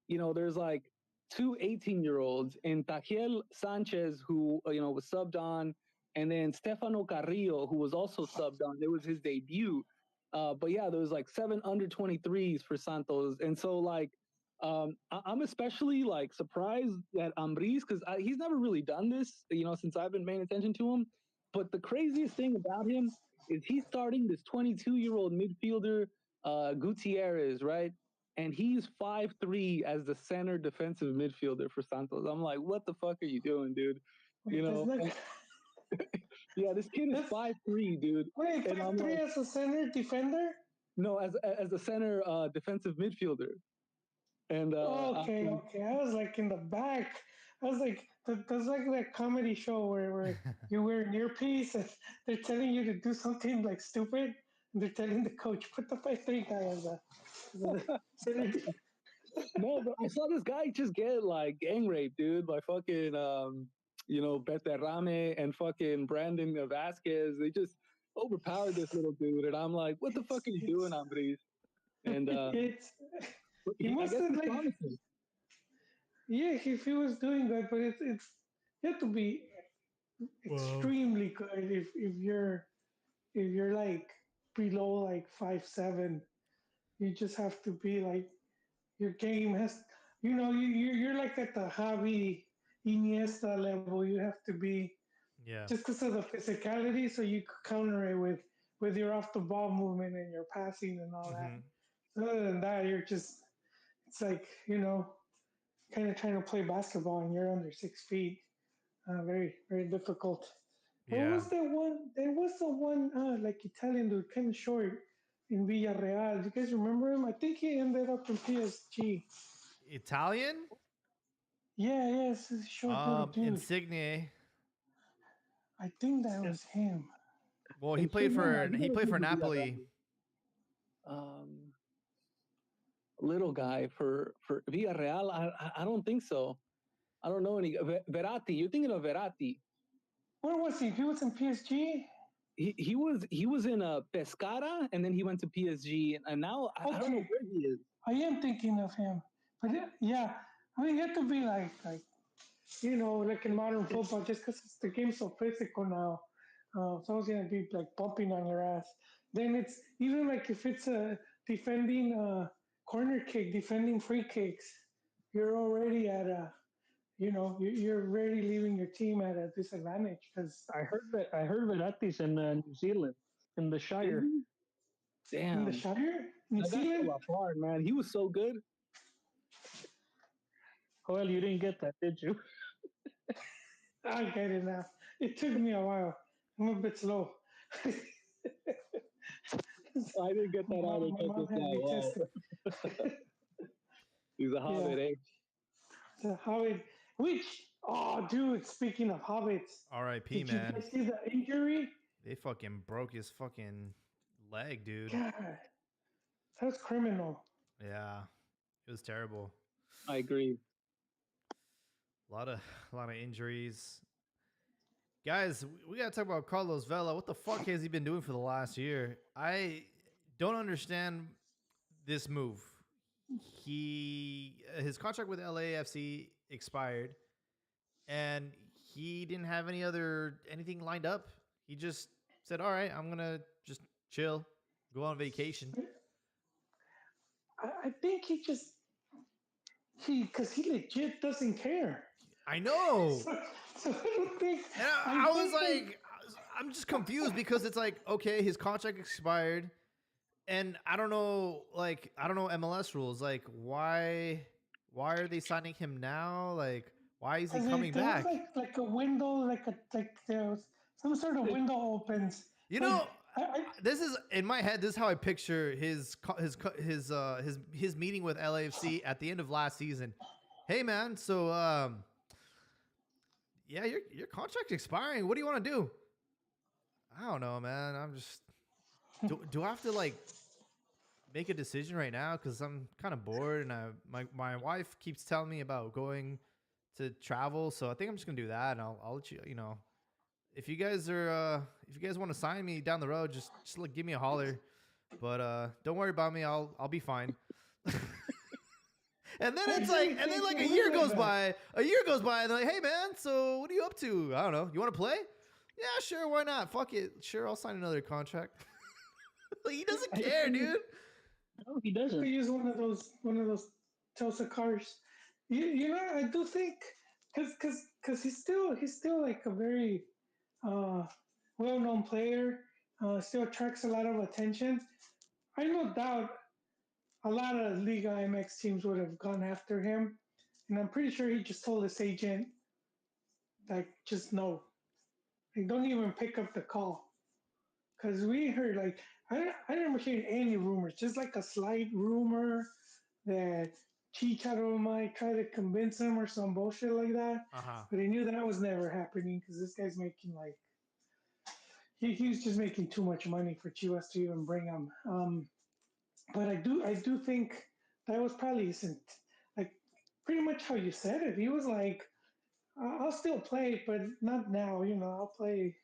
there's like two 18-year-olds and Tajiel Sanchez who was subbed on, and then Stefano Carrillo who was also subbed on. It was his debut, but yeah, there was like seven under 23s for Santos, and so like I'm especially like surprised at Ambris because he's never really done this, since I've been paying attention to him. But the craziest thing about him is he's starting this 22-year-old midfielder, Gutierrez, right? And he's 5'3" as the center defensive midfielder for Santos. I'm like, what the fuck are you doing, dude? Wait, Yeah, this kid is 5'3", dude. Wait, And I'm 5'3" like, as a center defender? no, as a center defensive midfielder. And Okay. I was like in the back. I was like, that's like that comedy show where you wear an earpiece and they're telling you to do something like stupid. And they're telling the coach, put the 5'3" guy as a center. no, but I saw this guy just get like gang raped, dude, by fucking Beterrame and fucking Brandon Vasquez. They just overpowered this little dude, and I'm like, what the fuck are you doing, Ambris? And It's he I must guess have he's like promising. yeah, if he was doing that, but it's you have to be extremely good if you're like below like 5'7". You just have to be like your game has you're like at the Javi Iniesta level. You have to be Yeah. just because of the physicality, so you counter it with your off the ball movement and your passing and all that. Hmm. So other than that, you're just it's like kind of trying to play basketball and you're under 6 feet. Very very difficult. What Yeah. was that one? There was the one like Italian dude, kind of short in Villarreal. Do you guys remember him? I think he ended up in PSG. Italian? Yeah, it's a short little dude. Insigne. I think that was him. Well, And Sigma, he played for never did that, Napoli. little guy for Villarreal. I don't think so. I don't know any. Verratti, you're thinking of Verratti. Where was he? He was in PSG. He was in a Pescara, and then he went to PSG, and now I don't know Okay. where he is. I am thinking of him, but yeah, I mean, you have to be like like in modern football, just because the game's so physical now. Someone's gonna be like bumping on your ass. Then it's even like if it's a defending corner kick, defending free kicks, you're already at a you're already leaving your team at a disadvantage because I heard Verratti's in New Zealand, in the Is Shire. he? in the Damn, Shire, New that guy Zealand. fell apart, man. He was so good. Well, you didn't get that, did you? I get it now. It took me a while. I'm a bit slow. I didn't get that either. My Check mom this had out. me Wow, tested. he's a Yeah, hobbit, eh? the Hobbit. Which, oh, dude, speaking of Hobbits, R.I.P. did you Man. guys see the injury? They fucking broke his fucking leg, dude. God, that's criminal. Yeah, it was terrible. I agree. A lot of a lot of injuries. Guys, we gotta talk about Carlos Vela. What the fuck has he been doing for the last year? I don't understand this move. His contract with LAFC expired, and he didn't have anything lined up. He just said, "All right, I'm gonna just chill, go on vacation." I think because he legit doesn't care. I know. So, so I don't think. And I I was think that like, I'm just confused because it's like, okay, his contract expired, and I don't know, MLS rules. Like, why are they signing him now? Like, why is he coming there was back? like a window, like there was some sort of window opens. You Like know, I this is in my head. This is how I picture his meeting with LAFC at the end of last season. Hey man, so yeah, your contract's expiring. What do you want to do? I don't know, man. I'm just do I have to like make a decision right now because I'm kind of bored and my wife keeps telling me about going to travel, so I think I'm just gonna do that and I'll let you know if you guys want to sign me down the road, just like give me a holler. But don't worry about me. I'll be fine. And then it's like, and then like a year goes by. A year goes by, and they're like, hey man, so what are you up to? I don't know. You want to play? Yeah, sure. Why not? Fuck it. Sure, I'll sign another contract. Like, he doesn't care, dude. No, he could doesn't. use one of those Chelsea cars. You know, I do think because he's still like a very uh, well known player. Still attracts a lot of attention. I no doubt a lot of Liga MX teams would have gone after him, and I'm pretty sure he just told his agent like just no, like don't even pick up the call. Because we heard like I never heard any rumors, just like a slight rumor that Chicharo might try to convince him or some bullshit like that. Uh huh. But he knew that was never happening because this guy's making like he was just making too much money for Chivas to even bring him. But I do think that was probably like pretty much how you said it. He was like, I'll still play, but not now. You know, I'll play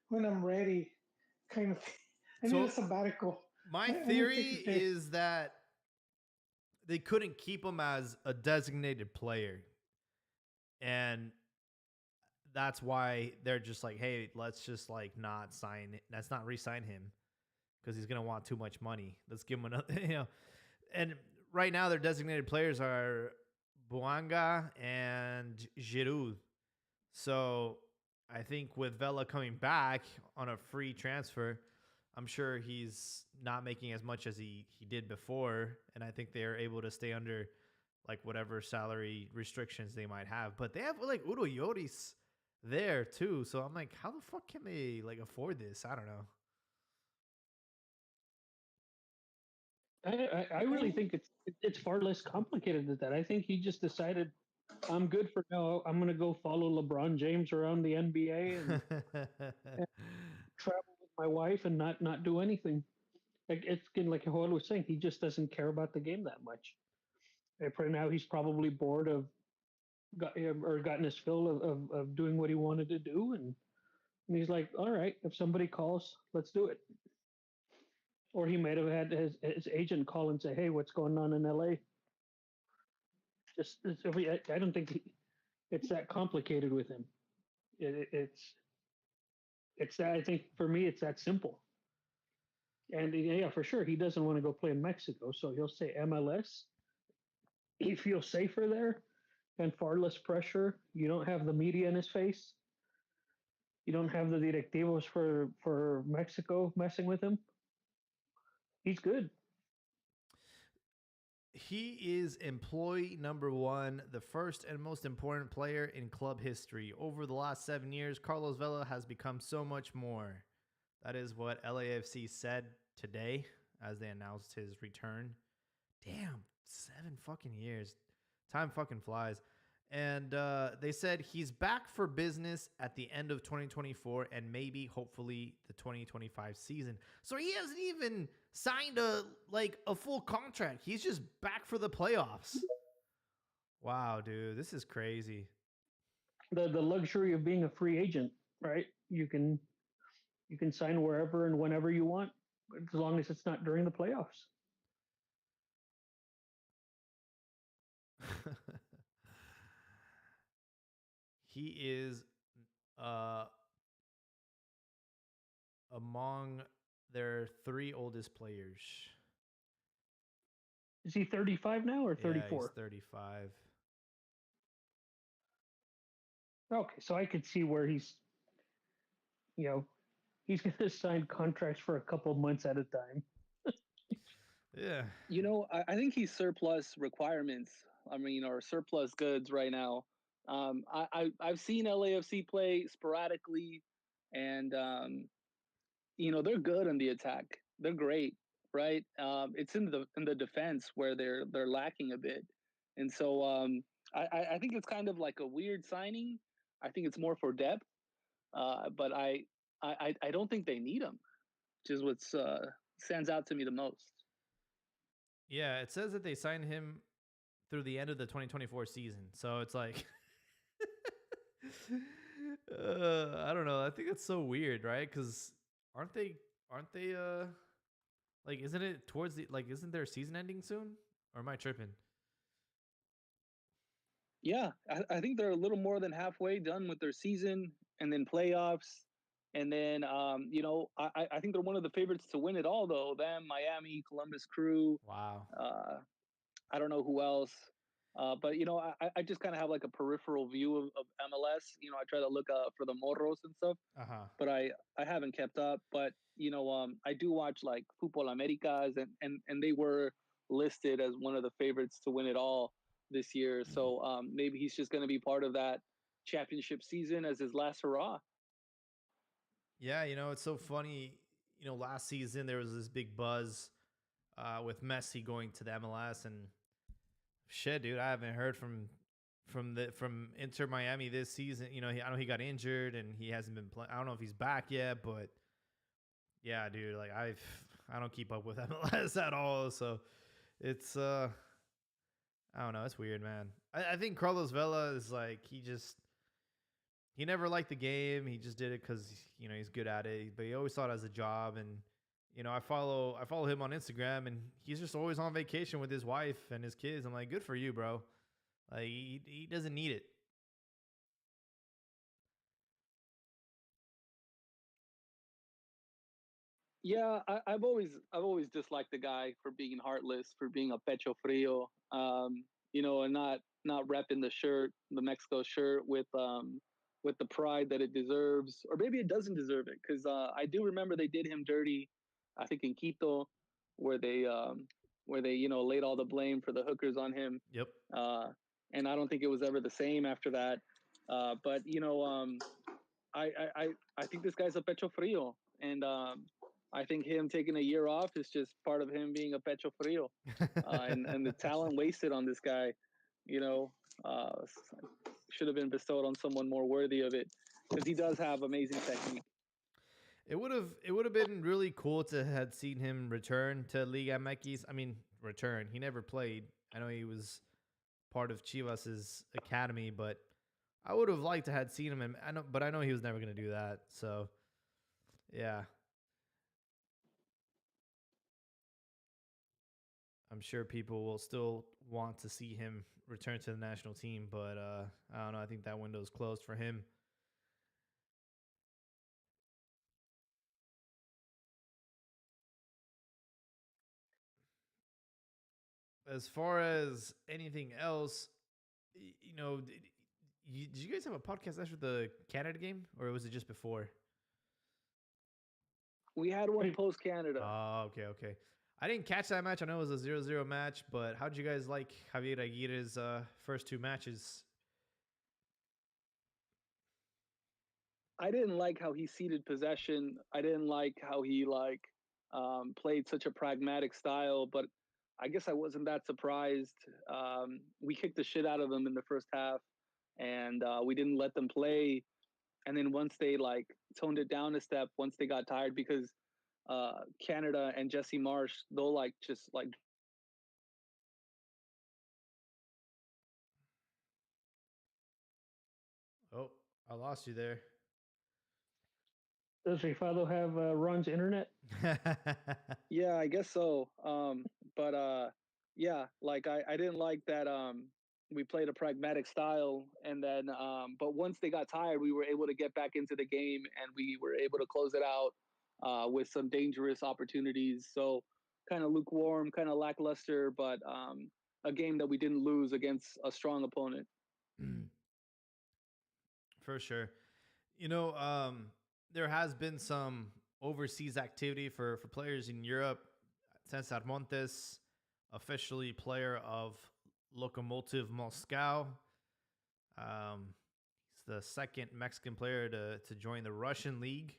when I'm ready, kind of. I need a So sabbatical. my I need to take theory a day. is that they couldn't keep him as a designated player, and that's why they're just like, hey, let's just like not sign it. Let's not re-sign him because he's gonna want too much money. Let's give him another, And right now, their designated players are Buanga and Giroud. So I think with Vela coming back on a free transfer, I'm sure he's not making as much as he did before, and I think they're able to stay under like whatever salary restrictions they might have. But they have like Udo Yoris there too, so I'm like, how the fuck can they like afford this? I don't know. I really think it's far less complicated than that. I think he just decided I'm good for now. I'm gonna go follow LeBron James around the NBA and travel with my wife and not do anything. Like it's like Joel was saying, he just doesn't care about the game that much. And for now, he's probably bored of or gotten his fill of doing what he wanted to do, and he's like, all right, if somebody calls, let's do it. Or he might have had his agent call and say, hey, what's going on in LA? I don't think it's that complicated with him. It's that I think for me it's that simple. And yeah, for sure, he doesn't want to go play in Mexico, so he'll say MLS. He feels safer there and far less pressure. You don't have the media in his face. You don't have the directivos for Mexico messing with him. He's good. He is employee number one, the first and most important player in club history. Over the last 7 years, Carlos Vela has become so much more. That is what LAFC said today as they announced his return. Damn, 7 fucking years. Time fucking flies. And they said he's back for business at the end of 2024 and maybe, hopefully, the 2025 season. So he hasn't even signed a full contract. He's just back for the playoffs. Wow, dude, this is crazy. The luxury of being a free agent, right? You can sign wherever and whenever you want, as long as it's not during the playoffs. He is uh, among their three oldest players. Is he 35 now or 34? Yeah, he's 35. Okay, so I could see where he's he's going to sign contracts for a couple months at a time. Yeah. I think he's surplus requirements. I mean, or surplus goods right now. I've seen LAFC play sporadically, and they're good in the attack. They're great, right? It's in the defense where they're lacking a bit, and so I think it's kind of like a weird signing. I think it's more for depth, but I don't think they need him, which is what stands out to me the most. Yeah, it says that they signed him through the end of the 2024 season. So it's like, I don't know. I think it's so weird, right? Because aren't they, like, isn't it towards the, like, isn't their season ending soon? Or am I tripping? Yeah, I think they're a little more than halfway done with their season, and then playoffs. And then, I think they're one of the favorites to win it all, though. Them, Miami, Columbus Crew. Wow. I don't know who else. But I just kind of have like a peripheral view of MLS. I try to look for the morros and stuff, but I haven't kept up. But I do watch like Fútbol Americas, and they were listed as one of the favorites to win it all this year. So maybe he's just going to be part of that championship season as his last hurrah. Yeah, it's so funny. Last season there was this big buzz with Messi going to the MLS, and shit, dude, I haven't heard from Inter Miami this season. I know he got injured and he hasn't been playing. I don't know if he's back yet, but yeah, dude, like I don't keep up with MLS at all, so it's I don't know, it's weird, man. I think Carlos Vela is like he never liked the game. He just did it because he's good at it, but he always saw it as a job. And I follow him on Instagram, and he's just always on vacation with his wife and his kids. I'm like, good for you, bro. Like he doesn't need it. Yeah, I've always disliked the guy for being heartless, for being a pecho frio, and not repping the shirt, the Mexico shirt, with the pride that it deserves, or maybe it doesn't deserve it, because I do remember they did him dirty, I think in Quito, where they laid all the blame for the hookers on him. Yep. And I don't think it was ever the same after that. But I think this guy's a pecho frio, and I think him taking a year off is just part of him being a pecho frio, and the talent wasted on this guy, should have been bestowed on someone more worthy of it, because he does have amazing technique. It would have been really cool to have seen him return to Liga MX. I mean, return. He never played. I know he was part of Chivas's academy, but I would have liked to have seen him. And I know he was never going to do that. So, yeah. I'm sure people will still want to see him return to the national team, but I don't know. I think that window's closed for him. As far as anything else, did you guys have a podcast after the Canada game, or was it just before? We had one post Canada. Oh, okay. I didn't catch that match. I know it was a 0-0 match, but how did you guys like Javier Aguirre's first two matches? I didn't like how he ceded possession. I didn't like how he played such a pragmatic style, but I guess I wasn't that surprised. We kicked the shit out of them in the first half, and we didn't let them play. And then once they toned it down a step, once they got tired, because Canada and Jesse Marsh, they'll just Oh, I lost you there. Does Rifado have Ron's internet? Yeah, I guess so. But yeah, I didn't like that we played a pragmatic style, and then but once they got tired, we were able to get back into the game, and we were able to close it out with some dangerous opportunities. So kind of lukewarm, kind of lackluster, but a game that we didn't lose against a strong opponent. For sure. You know, there has been some overseas activity for players in Europe. Cesar Montes, officially player of Lokomotiv Moscow. He's the second Mexican player to join the Russian league.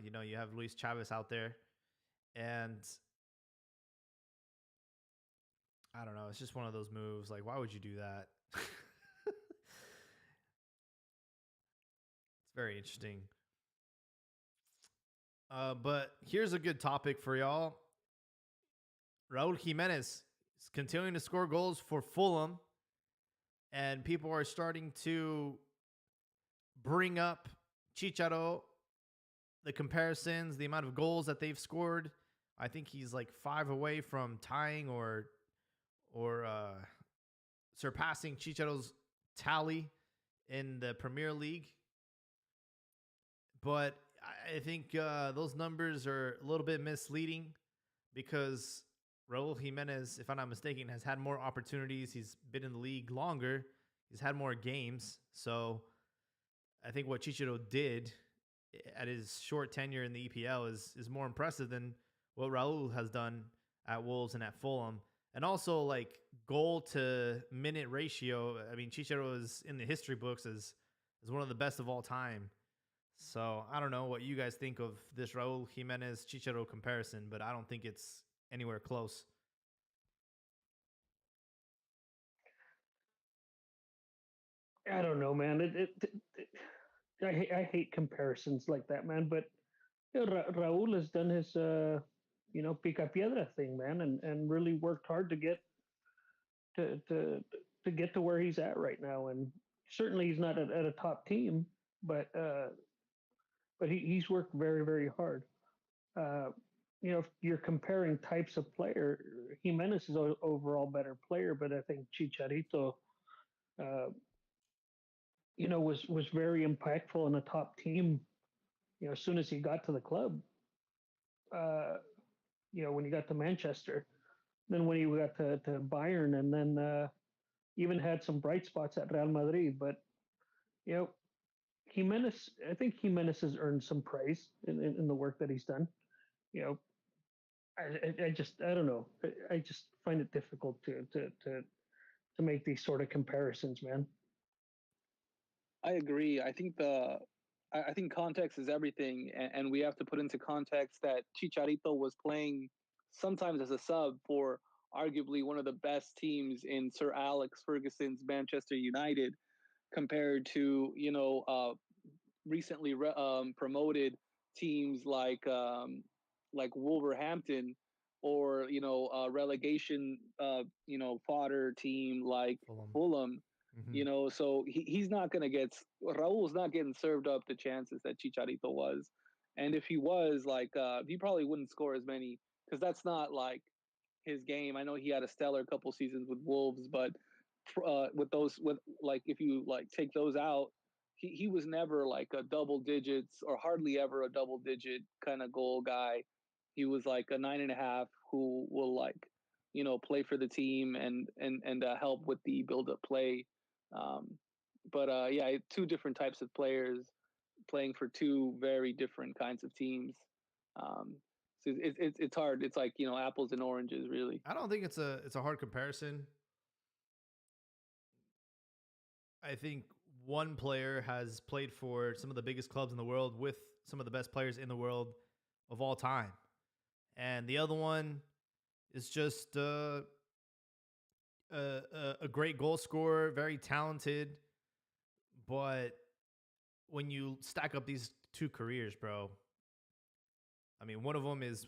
You know, you have Luis Chavez out there. And I don't know. It's just one of those moves. Like, why would you do that? It's very interesting. But here's a good topic for y'all. Raul Jimenez is continuing to score goals for Fulham, and people are starting to bring up Chicharo, the comparisons, the amount of goals that they've scored. I think he's like 5 away from tying or surpassing Chicharo's tally in the Premier League. But I think those numbers are a little bit misleading because Raul Jimenez, if I'm not mistaken, has had more opportunities. He's been in the league longer. He's had more games. So I think what Chicharo did at his short tenure in the EPL is more impressive than what Raul has done at Wolves and at Fulham. And also, like, goal to minute ratio. I mean, Chicharo is in the history books as one of the best of all time. So I don't know what you guys think of this Raul Jimenez Chicharo comparison, but I don't think it's anywhere close. I don't know, man. I hate comparisons like that, man. But Raul has done his, pica piedra thing, man, and really worked hard to get to to to get to where he's at right now. And certainly he's not at a top team, but he's worked very very hard. Uh, if you're comparing types of player, Jimenez is an overall better player, but I think Chicharito, uh, was very impactful in a top team. As soon as he got to the club, uh, when he got to Manchester, then when he got to Bayern, and then even had some bright spots at Real Madrid. But you know, Jimenez, I think Jimenez has earned some praise in the work that he's done. You know, I don't know. I just find it difficult to make these sort of comparisons, man. I agree. I think context is everything, and we have to put into context that Chicharito was playing sometimes as a sub for arguably one of the best teams in Sir Alex Ferguson's Manchester United, compared to recently promoted teams like Wolverhampton, or relegation fodder team like Fulham. Fulham. Mm-hmm. So he's not going to get, Raul's not getting served up the chances that Chicharito was. And if he was, he probably wouldn't score as many, because that's not like his game. I know he had a stellar couple seasons with Wolves, but if you take those out, he was never like a double digits, or hardly ever a double digit kind of goal guy. He was like a 9.5 who will play for the team and help with the build up play. Um, but yeah, two different types of players playing for two very different kinds of teams. It's hard. It's like apples and oranges, really. I don't think it's a hard comparison. I think one player has played for some of the biggest clubs in the world with some of the best players in the world of all time, and the other one is just a great goal scorer, very talented. But when you stack up these two careers, bro, I mean, one of them is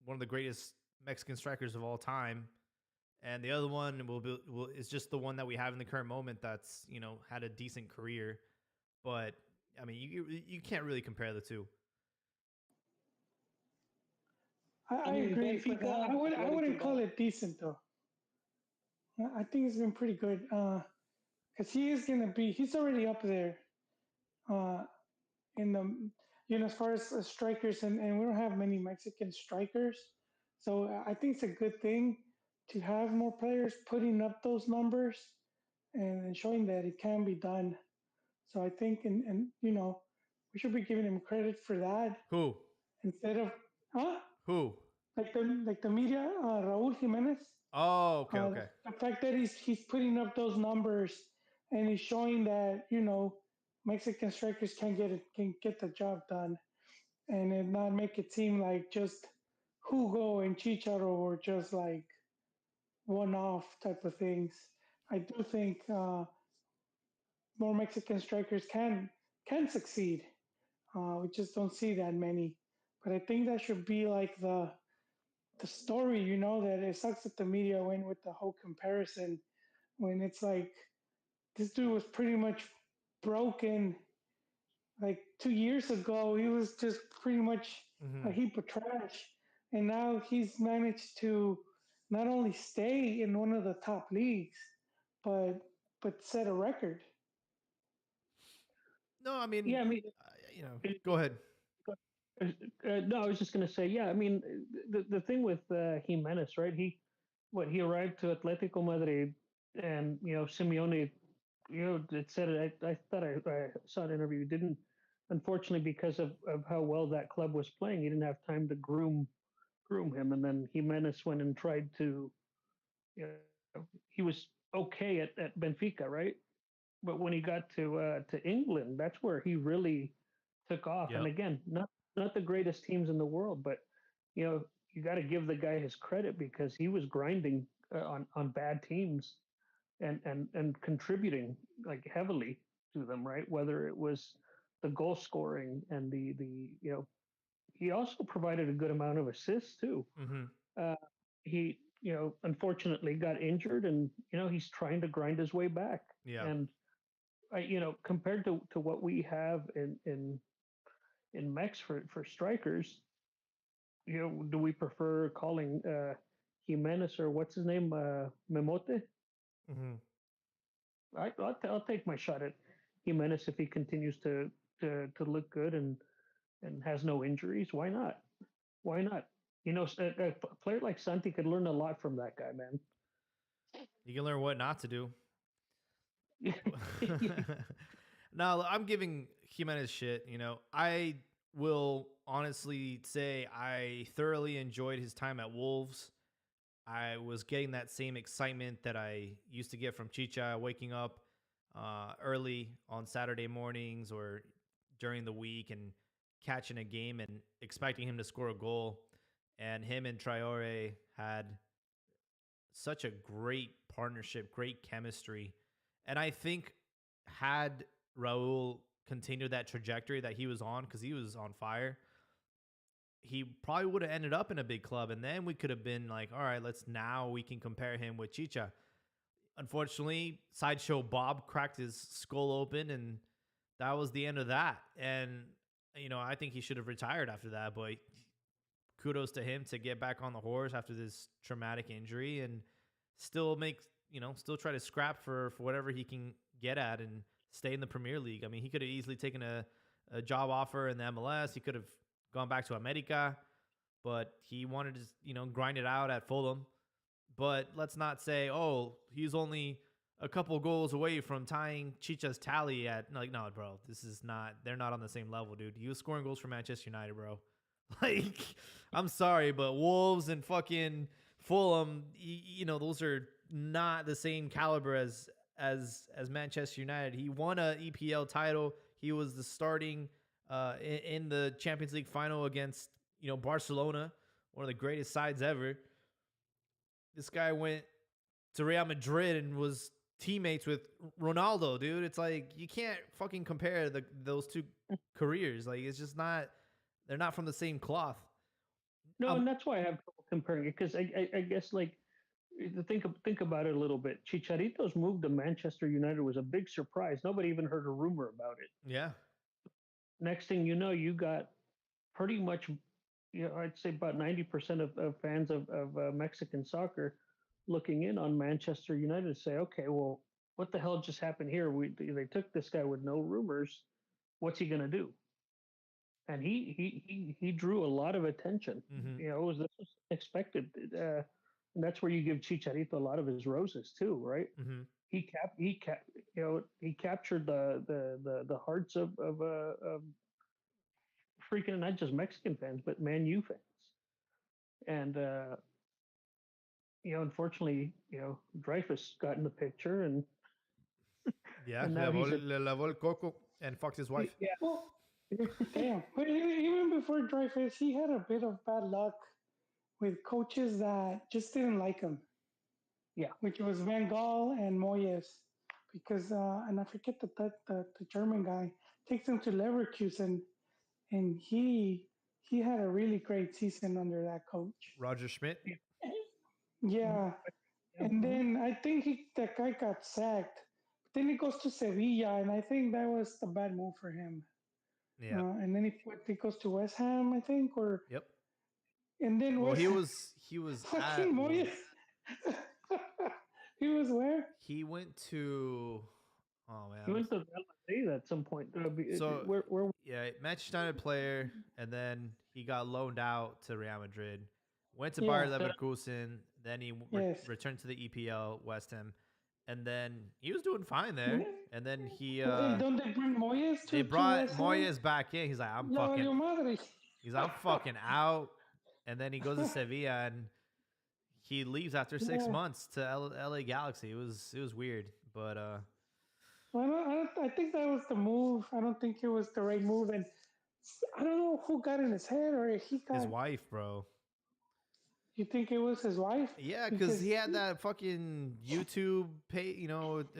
one of the greatest Mexican strikers of all time, and the other one is just the one that we have in the current moment that's had a decent career. But I mean, you can't really compare the two. I agree, but I wouldn't call it decent though. I think it's been pretty good. Because he's already up there. Uh, in the as far as strikers, and we don't have many Mexican strikers, so I think it's a good thing to have more players putting up those numbers and showing that it can be done. So I think, and we should be giving him credit for that Who? instead of huh Who? like the media, Raúl Jiménez. Oh, okay, okay. The fact that he's putting up those numbers and he's showing that Mexican strikers can get the job done, and it not make it seem like just Hugo and Chicharo were just like one-off type of things. I do think more Mexican strikers can succeed. We just don't see that many, but I think that should be like the story. That it sucks that the media went with the whole comparison when it's like this dude was pretty much broken like 2 years ago. He was just pretty much a heap of trash, and now he's managed to not only stay in one of the top leagues, but set a record. No, I mean, Yeah, I mean, go ahead. no, I was just going to say, yeah, I mean, the thing with Jimenez, right? He arrived to Atletico Madrid, and Simeone, it said it. I thought I saw an interview. Didn't, unfortunately, because of how well that club was playing, he didn't have time to groom him, and then Jimenez went and tried to, he was okay at Benfica, right? But when he got to England, that's where he really took off. Yep. And again, not the greatest teams in the world, but you got to give the guy his credit because he was grinding on bad teams and contributing like heavily to them, right? Whether it was the goal scoring and the he also provided a good amount of assists too. Mm-hmm. He unfortunately got injured, and he's trying to grind his way back. Yeah. And compared to what we have in Mex for strikers, do we prefer calling Jimenez or what's his name, Memote? Mm-hmm. I'll take my shot at Jimenez if he continues to look good and has no injuries. Why not? Why not? A player like Santi could learn a lot from that guy, man. You can learn what not to do. Now, I'm giving Jimenez shit. I will honestly say I thoroughly enjoyed his time at Wolves. I was getting that same excitement that I used to get from Chicha, waking up early on Saturday mornings or during the week and catching a game and expecting him to score a goal. And him and Traore had such a great partnership, great chemistry. And I think had Raul continued that trajectory that he was on, because he was on fire, he probably would have ended up in a big club. And then we could have been like, all right, we can compare him with Chicha. Unfortunately, Sideshow Bob cracked his skull open, and that was the end of that. And, I think he should have retired after that, but kudos to him to get back on the horse after this traumatic injury and still still try to scrap for whatever he can get at and stay in the Premier League. I mean, he could have easily taken a job offer in the MLS. He could have gone back to America, but he wanted to, grind it out at Fulham. But let's not say, oh, he's only a couple goals away from tying Chicha's tally at, like, no, bro, they're not on the same level, dude. He was scoring goals for Manchester United, bro. Like, I'm sorry, but Wolves and fucking Fulham, those are not the same caliber as Manchester United. He won a EPL title. He was the starting in the Champions League final against Barcelona, one of the greatest sides ever. This guy went to Real Madrid and was teammates with Ronaldo, dude. It's like you can't fucking compare those two careers. Like it's just not. They're not from the same cloth. No, and that's why I have trouble comparing it because I guess like think about it a little bit. Chicharito's move to Manchester United was a big surprise. Nobody even heard a rumor about it. Yeah. Next thing you know, you got pretty much, I'd say about 90% of fans of Mexican soccer looking in on Manchester United to say, okay, well, what the hell just happened here? They took this guy with no rumors. What's he going to do? And he drew a lot of attention. Mm-hmm. This was expected, and that's where you give Chicharito a lot of his roses too, right? Mm-hmm. He captured the hearts of freaking not just Mexican fans but Man U fans, and unfortunately, Dreyfus got in the picture, and Yeah, and now he's le lavó el coco and fucked his wife. yeah. Well, damn. But even before Dreyfus, he had a bit of bad luck with coaches that just didn't like him. Yeah. Which was Van Gaal and Moyes. Because, and I forget the German guy, takes him to Leverkusen, and he had a really great season under that coach. Roger Schmidt. Yeah. And then I think that guy got sacked. But then he goes to Sevilla, and I think that was the bad move for him. Yeah. And then he goes to West Ham, I think, or Yep. and then Well, West he Ham, was fucking Moyes. He was where? He went to. Oh man. He went to Vela at some point. So where yeah, Manchester United player, and then he got loaned out to Real Madrid. Went to Yeah, Bayer Leverkusen. Then he Yes. returned to the EPL, West Ham, and then he was doing fine there. Yeah. And then he Don't they bring Moyes to they brought West Ham? Moyes back in. He's like, I'm La fucking. valió madre. He's like, I'm fucking out. And then he goes to Sevilla and he leaves after 6 Yeah. months to LA Galaxy. It was weird, but Well, I think that was the move. I don't think it was the right move, and I don't know who got in his head or if he got. his wife, bro. You think it was his wife? Yeah, because he had that fucking YouTube page,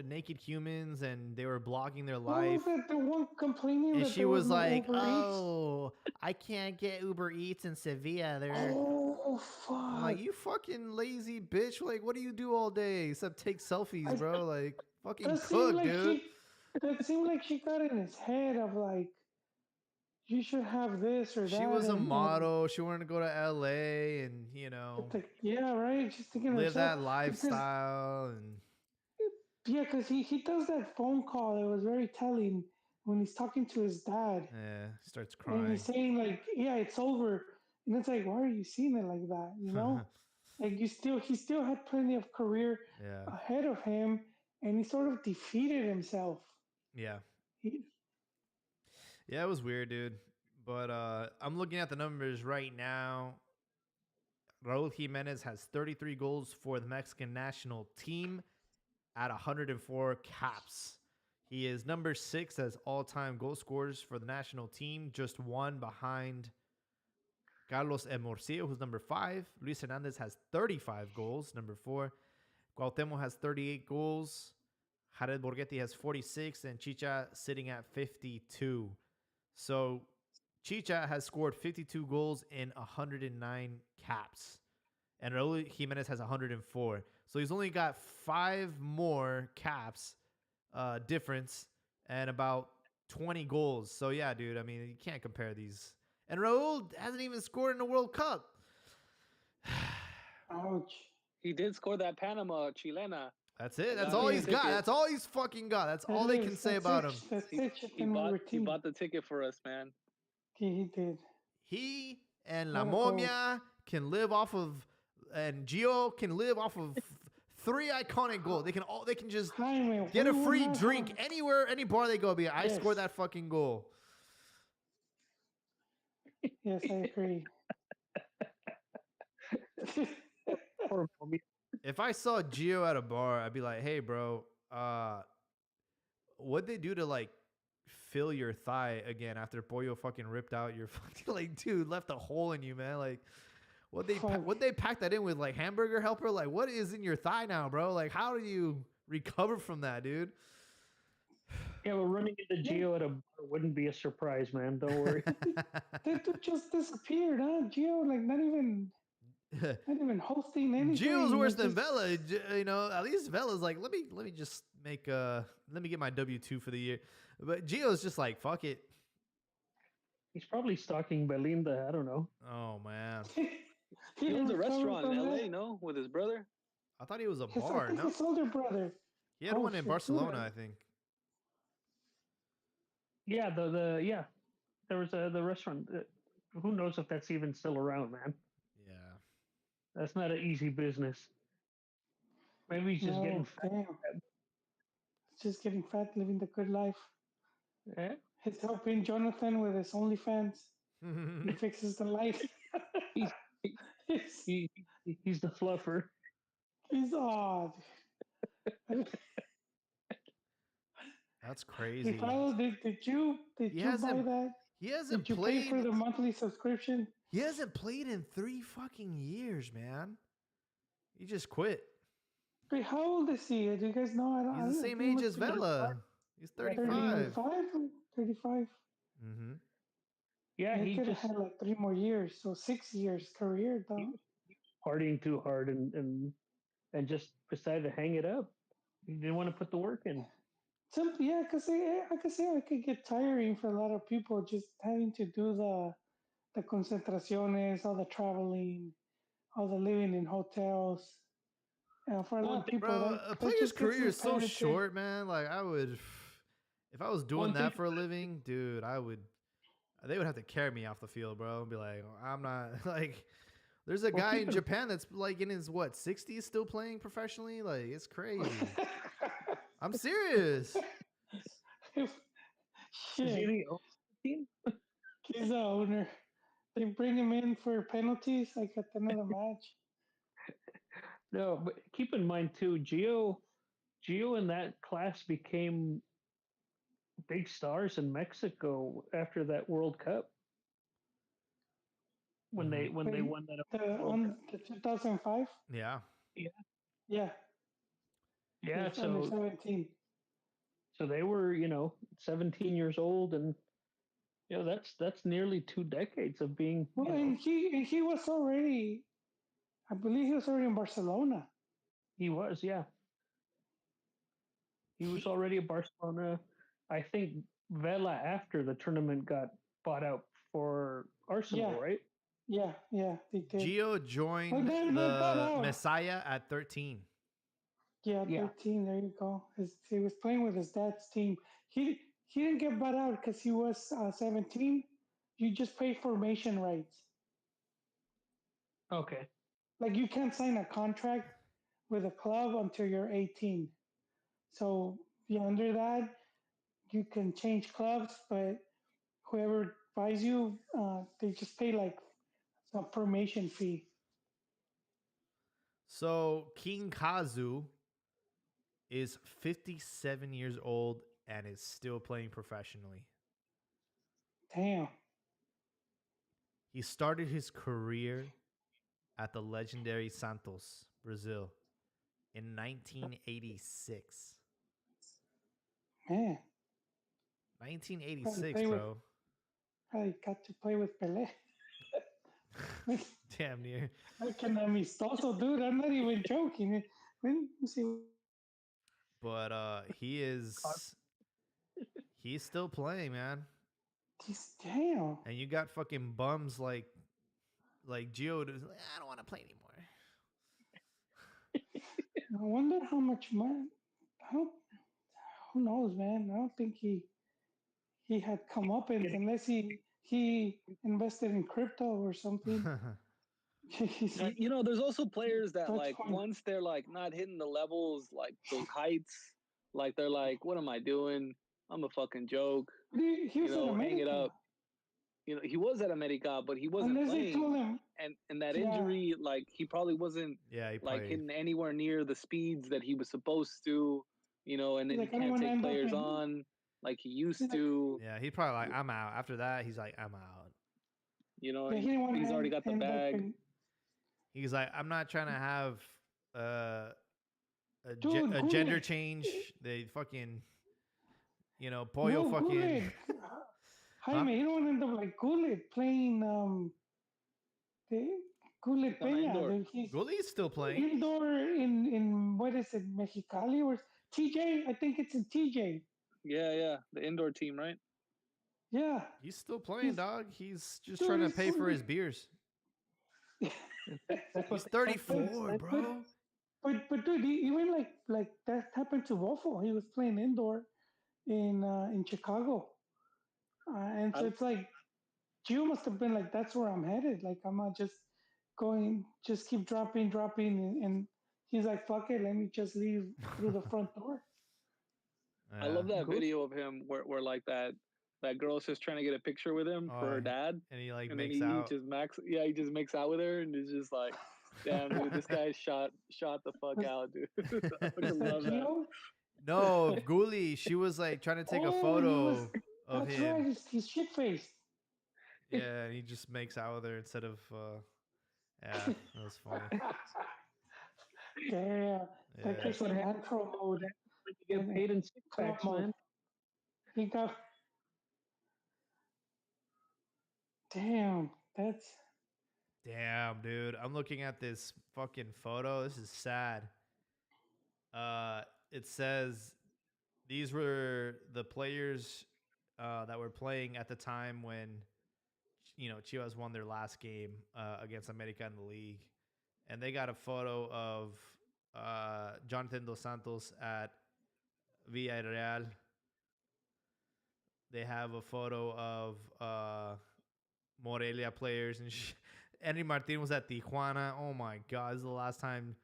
naked humans, and they were blogging their life. What was the one complaining? And that she there was no like, Uber Eats? "Oh, I can't get Uber Eats in Sevilla. They're Oh fuck! I'm like, you fucking lazy bitch. Like, what do you do all day except take selfies, bro? Like, fucking That cook, seemed like dude." that seemed like she got in his head of like, you should have this or that. She was a and- model. She wanted to go to LA and It's like, yeah, right. She's thinking live herself, that lifestyle. And Yeah, because he does that phone call. It was very telling when he's talking to his dad. yeah, starts And crying. he's saying like, yeah, it's over. And it's like, why are you seeing it like that? You know? Like he still had plenty of career Yeah, ahead of him, and he sort of defeated himself. yeah. He, Yeah, it was weird, dude. But I'm looking at the numbers right now. Raul Jimenez has 33 goals for the Mexican national team at 104 caps. He is number 6 as all-time goal scorers for the national team, just one behind Carlos Morcillo, who's number 5. Luis Hernandez has 35 goals, number 4. Cuauhtémoc has 38 goals. Jared Borghetti has 46, and Chicha sitting at 52. So Chicha has scored 52 goals in 109 caps. And Raul Jimenez has 104. So he's only got 5 more caps difference and about 20 goals. So yeah, dude, I mean, you can't compare these. And Raul hasn't even scored in the World Cup. ouch. He did score that Panama Chilena. That's it. That's got all the he's got. ticket. That's all he's fucking got. That's all they can say about him. That's He, it. he bought the ticket for us, man. He did. He and La What a goal. Momia can live off of, and Gio can live off of 3 iconic goals. They can just Jaime, get a we would free not drink have- anywhere, any bar they go. I Yes. scored that fucking goal. Yes, I agree. Poor homie. If I saw Gio at a bar, I'd be like, "Hey, bro, what'd they do to like fill your thigh again after Pollo fucking ripped out your fucking like, dude, left a hole in you, man? Like, Fuck. what they pack that in with, like hamburger helper? Like, what is in your thigh now, bro? Like, how do you recover from that, dude?" Yeah, but running into Geo at a bar wouldn't be a surprise, man. Don't worry. They just disappeared, huh? Gio, like not even hosting Gio's anything. worse Like than just Vela. You know, at least Vela's like, let me just make let me get my W-2 for the year. But Gio's just like, fuck it. He's probably stalking Belinda. I don't know. Oh man, he He owns didn't a recover restaurant in from LA, that. no, with his brother. I thought he was a I bar. think No, his older brother. he had Oh one in shit, Barcelona, I think. Yeah, yeah, there was the restaurant. Who knows if that's even still around, man? Yeah. That's not an easy business. Maybe he's just getting No, fat. damn. Just getting fat, living the good life. Eh? He's helping Jonathan with his OnlyFans. He fixes the light. He's he's, he's the fluffer. he's odd. That's Hey, crazy. fellas, did He you buy hasn't that? he hasn't Did you pay for played the monthly subscription? he hasn't played in 3 fucking years, man. He just quit. Wait, how old is he? Do you guys know? He's I the don't. I same think he age must as be like Vela. He's 35. 35. 35. Mm-hmm. Yeah, He he could have just had like 3 more years, so 6 years career he though. was partying too hard and just decided to hang it up. He didn't want to put the work in. Simply, yeah, I could say I could get tiring for a lot of people just having to do the concentraciones, all the traveling, all the living in hotels. For a lot One of thing, people, Bro, a that player's just gets career is so repetitive. short, man. Like I would if I was doing one thing. that for a living, dude, they would have to carry me off the field, bro, and be like, I'm not like there's a Well, guy keep in in Japan that's like in his what, 60s still playing professionally? Like it's crazy. I'm serious. is he Shit, the owner of the team? he's the owner. They bring him in for penalties like at the end of the match. No, but keep in mind too, Geo in that class became big stars in Mexico after that World Cup Mhm. when they Wait, won that the World Cup. on the 2005. Yeah. Yeah, Yeah, yeah. it's under 17. So they were 17 years old, and that's nearly 2 decades of being Well, and he was already, I believe he was already in Barcelona. he was yeah he was He, already at Barcelona. I think Vela after the tournament got bought out for Arsenal, Yeah, right? yeah, they did. Gio Well, joined they bought the out. Messiah at 13. Yeah, Yeah. 13. There you go. He was playing with his dad's team. He he didn't get bought out because he was 17. You just pay formation rights. Okay. Like you can't sign a contract with a club until you're 18. So yeah, under that you can change clubs, but whoever buys you, they just pay like a formation fee. So King Kazu is 57 years old and is still playing professionally. Damn. He started his career at the legendary Santos, Brazil, in 1986. Man, probably 1986, play with, bro. probably got to play with Pelé. Damn near. Like an amistoso, dude. I'm not even joking. Let me see. But he's still playing, man. Damn. And you got fucking bums like Gio. I don't want to play anymore. I wonder how much money. I don't. Who knows, man? I don't think he had come up in unless he invested in crypto or something. He's There's also players that Dutch like fund. once they're like not hitting the levels, like those heights, like they're like, what am I doing? I'm a fucking joke. He was an Hang it American. up. he was at America, but he wasn't Unless they told playing. him, And that yeah, injury, like he probably wasn't Yeah, he like probably. hitting anywhere near the speeds that he was supposed to, and he's then he like, I don't can't want to take end up players in. on like he He's used like, to. Yeah, he probably like, I'm out. After that, he's like, I'm out. yeah, he didn't want to He's already got the end up bag. in. He's like, I'm not trying to have uh, Dude, a Gullit. gender change. They fucking, Pollo No, fucking. Gullit. Jaime, you don't want to end up like Gullit playing Gullit He's on Peña. indoor. He's Goalie's still playing. indoor in what is it, Mexicali or TJ? I think it's in TJ. Yeah, the indoor team, right? Yeah. He's still playing, He's- dog. He's just dude, trying to he's pay for only- his beers. That's He's what 34, bro. But dude, even like that happened to Waffle. He was playing indoor in Chicago, and so it's like Gio must have been like, that's where I'm headed. Like I'm not just going, just keep dropping, and he's like, fuck it, let me just leave through the front door. I love that video of him where like that girl's just trying to get a picture with him for her dad, and he like and then makes out. he just makes out with her, and it's just like, damn, dude, this guy shot the fuck out, dude. I fucking love that. Gio? No, Guli, she was like trying to take a photo of that's him. right, he's shit faced. Yeah, and he just makes out with her instead of. Yeah, that was funny. Yeah, that Yeah. kid's in intro mode. you get paid in six packs, man. He got. Damn, that's. Damn, dude. I'm looking at this fucking photo. This is sad. It says these were the players that were playing at the time when Chivas won their last game against America in the league, and they got a photo of Jonathan Dos Santos at Villarreal. They have a photo of Morelia players and Henry Martin was at Tijuana. Oh my God, this is the last time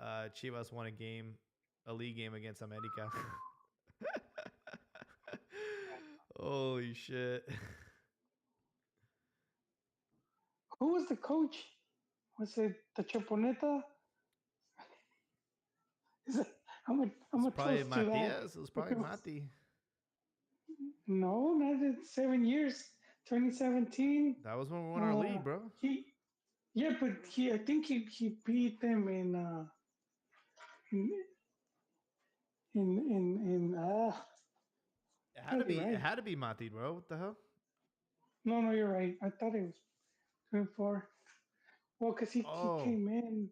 Chivas won a league game against America. Holy shit. Who was the coach? Was it the Chaponeta? I'm Probably close to that. Matias. It was probably Because- Mati. No, not in 7 years. 2017. That was when we won our league, bro. But I think he beat them in It had to be Mati, bro. What the hell? No, you're right. I thought it was 24. Well, because he came in.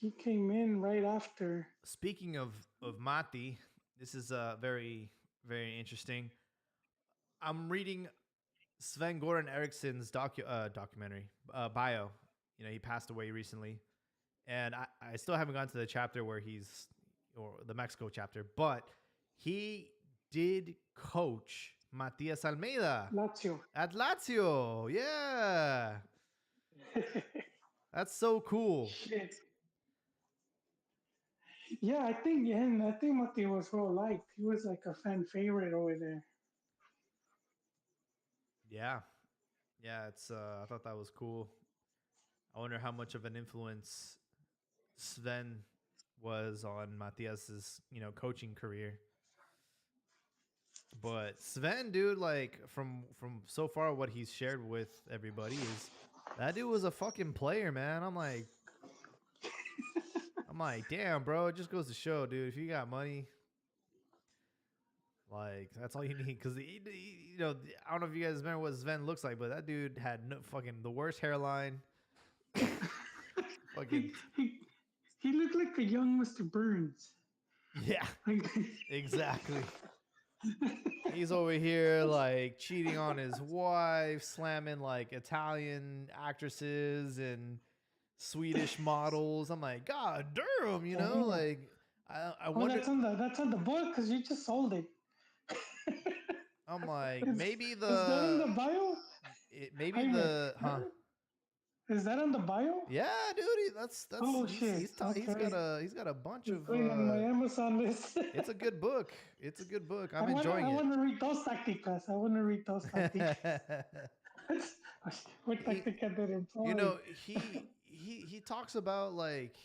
He came in right after. Speaking of Mati, this is very, very interesting. I'm reading Sven Goran Eriksson's documentary bio. He passed away recently, and I still haven't gotten to the chapter where or the Mexico chapter, but he did coach Matias Almeida Lazio. at Lazio. Yeah, that's so cool. Shit. Yeah, I think Mati was well liked. He was like a fan favorite over there. Yeah, it's I thought that was cool. I wonder how much of an influence Sven was on Matias's, coaching career. But Sven, dude, like from so far what he's shared with everybody is that dude was a fucking player, man. I'm like, damn, bro. It just goes to show, dude. If you got money, like that's all you need. Because I don't know if you guys remember what Sven looks like, but that dude had the worst hairline. Fucking. He looked like a young Mr. Burns. Yeah, exactly. He's over here like cheating on his wife, slamming like Italian actresses and Swedish models. I'm like, God damn, like I wonder. That's on the book because you just sold it. I'm like, maybe is that in the bio? Is that on the bio? Yeah, dude. That's oh he's, shit. He's got a bunch of. On my Amazon list. It's a good book. I'm enjoying it. I want to read those tacticas. what He, tactic did employ? you know, he talks about like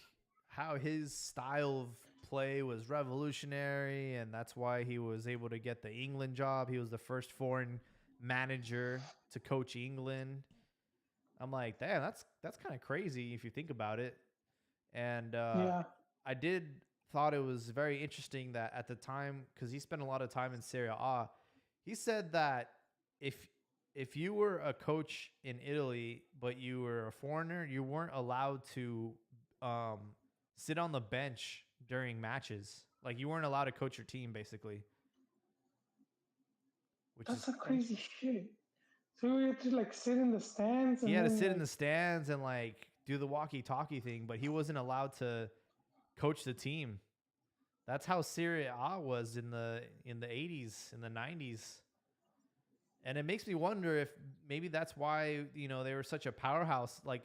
how his style of play was revolutionary, and that's why he was able to get the England job. He was the first foreign manager to coach England. I'm like, damn, that's kind of crazy if you think about it. And Yeah, I did thought it was very interesting that at the time, because he spent a lot of time in Serie A, he said that if if you were a coach in Italy but you were a foreigner, you weren't allowed to um, sit on the bench during matches. Like you weren't allowed to coach your team, basically, which that's is a crazy shit. So we had to like sit in the stands he and had to then sit in like, the stands and like do the walkie-talkie thing, but he wasn't allowed to coach the team. That's how Serie A was in the 80s, in the 90s. And it makes me wonder if maybe that's why, you know, they were such a powerhouse, like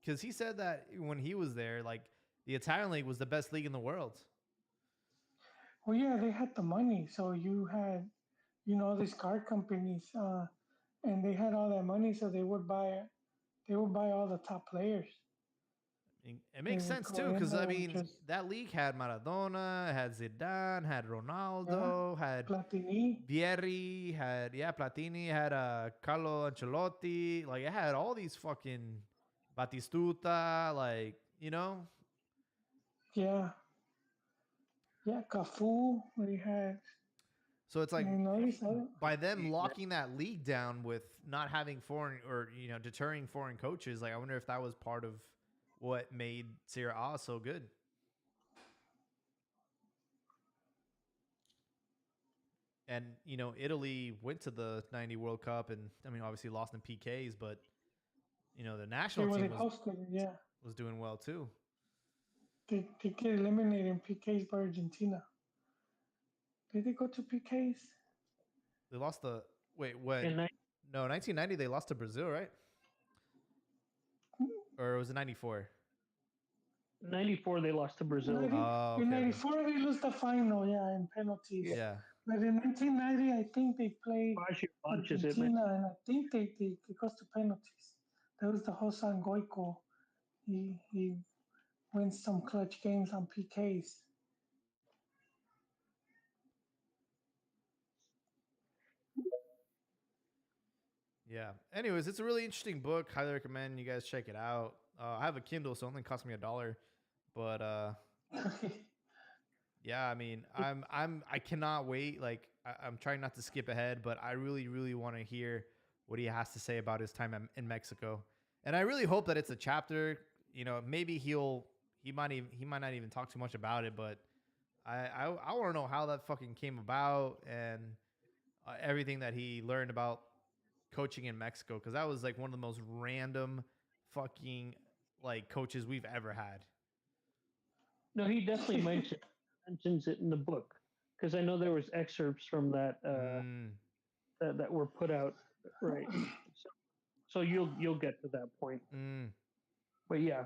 cuz he said that when he was there, like the Italian league was the best league in the world. well, yeah, they had the money, so you had, these car companies, and they had all that money, so they would buy all the top players. It They makes would sense go too in cuz there I and mean, just, that league had Maradona, had Zidane, had yeah, Ronaldo, had Platini. Vieri, had Platini, had Carlo Ancelotti, like it had all these fucking Batistuta, like, you know. Yeah, yeah, Cafu. We had, So it's like these other. by them locking that league down with not having foreign, or you know, deterring foreign coaches, like I wonder if that was part of what made Serie A so good. And you know, Italy went to the '90 World Cup, and I mean, obviously lost in PKs, but you know, the They national were team the hosted. Yeah, was doing well too. they get eliminated in PKs by Argentina. Did they go to PKs? They lost the wait when In no 1990 they lost to Brazil, right? Or was it '94? '94, they lost to Brazil. 90, Oh, in okay, okay, '94 they lose the final. Yeah, in penalties. Yeah, yeah. But in 1990, I think they played Baggio launches it, man. Argentina, and I think they goes to penalties. That was the Hosan Goico. He wins some clutch games on PKs. Yeah. Anyways, it's a really interesting book. Highly recommend you guys check it out. I have a Kindle, so it only cost me $1. But yeah, I mean, I cannot wait. Like, I'm trying not to skip ahead, but I really, really want to hear what he has to say about his time in Mexico. And I really hope that it's a chapter. You know, maybe he might not even talk too much about it, but I want to know how that fucking came about, and everything that he learned about coaching in Mexico, because that was like one of the most random fucking like coaches we've ever had. No, he definitely mentions it in the book because I know there was excerpts from that Mm, that were put out, right? So, so you'll get to that point. mm. But yeah,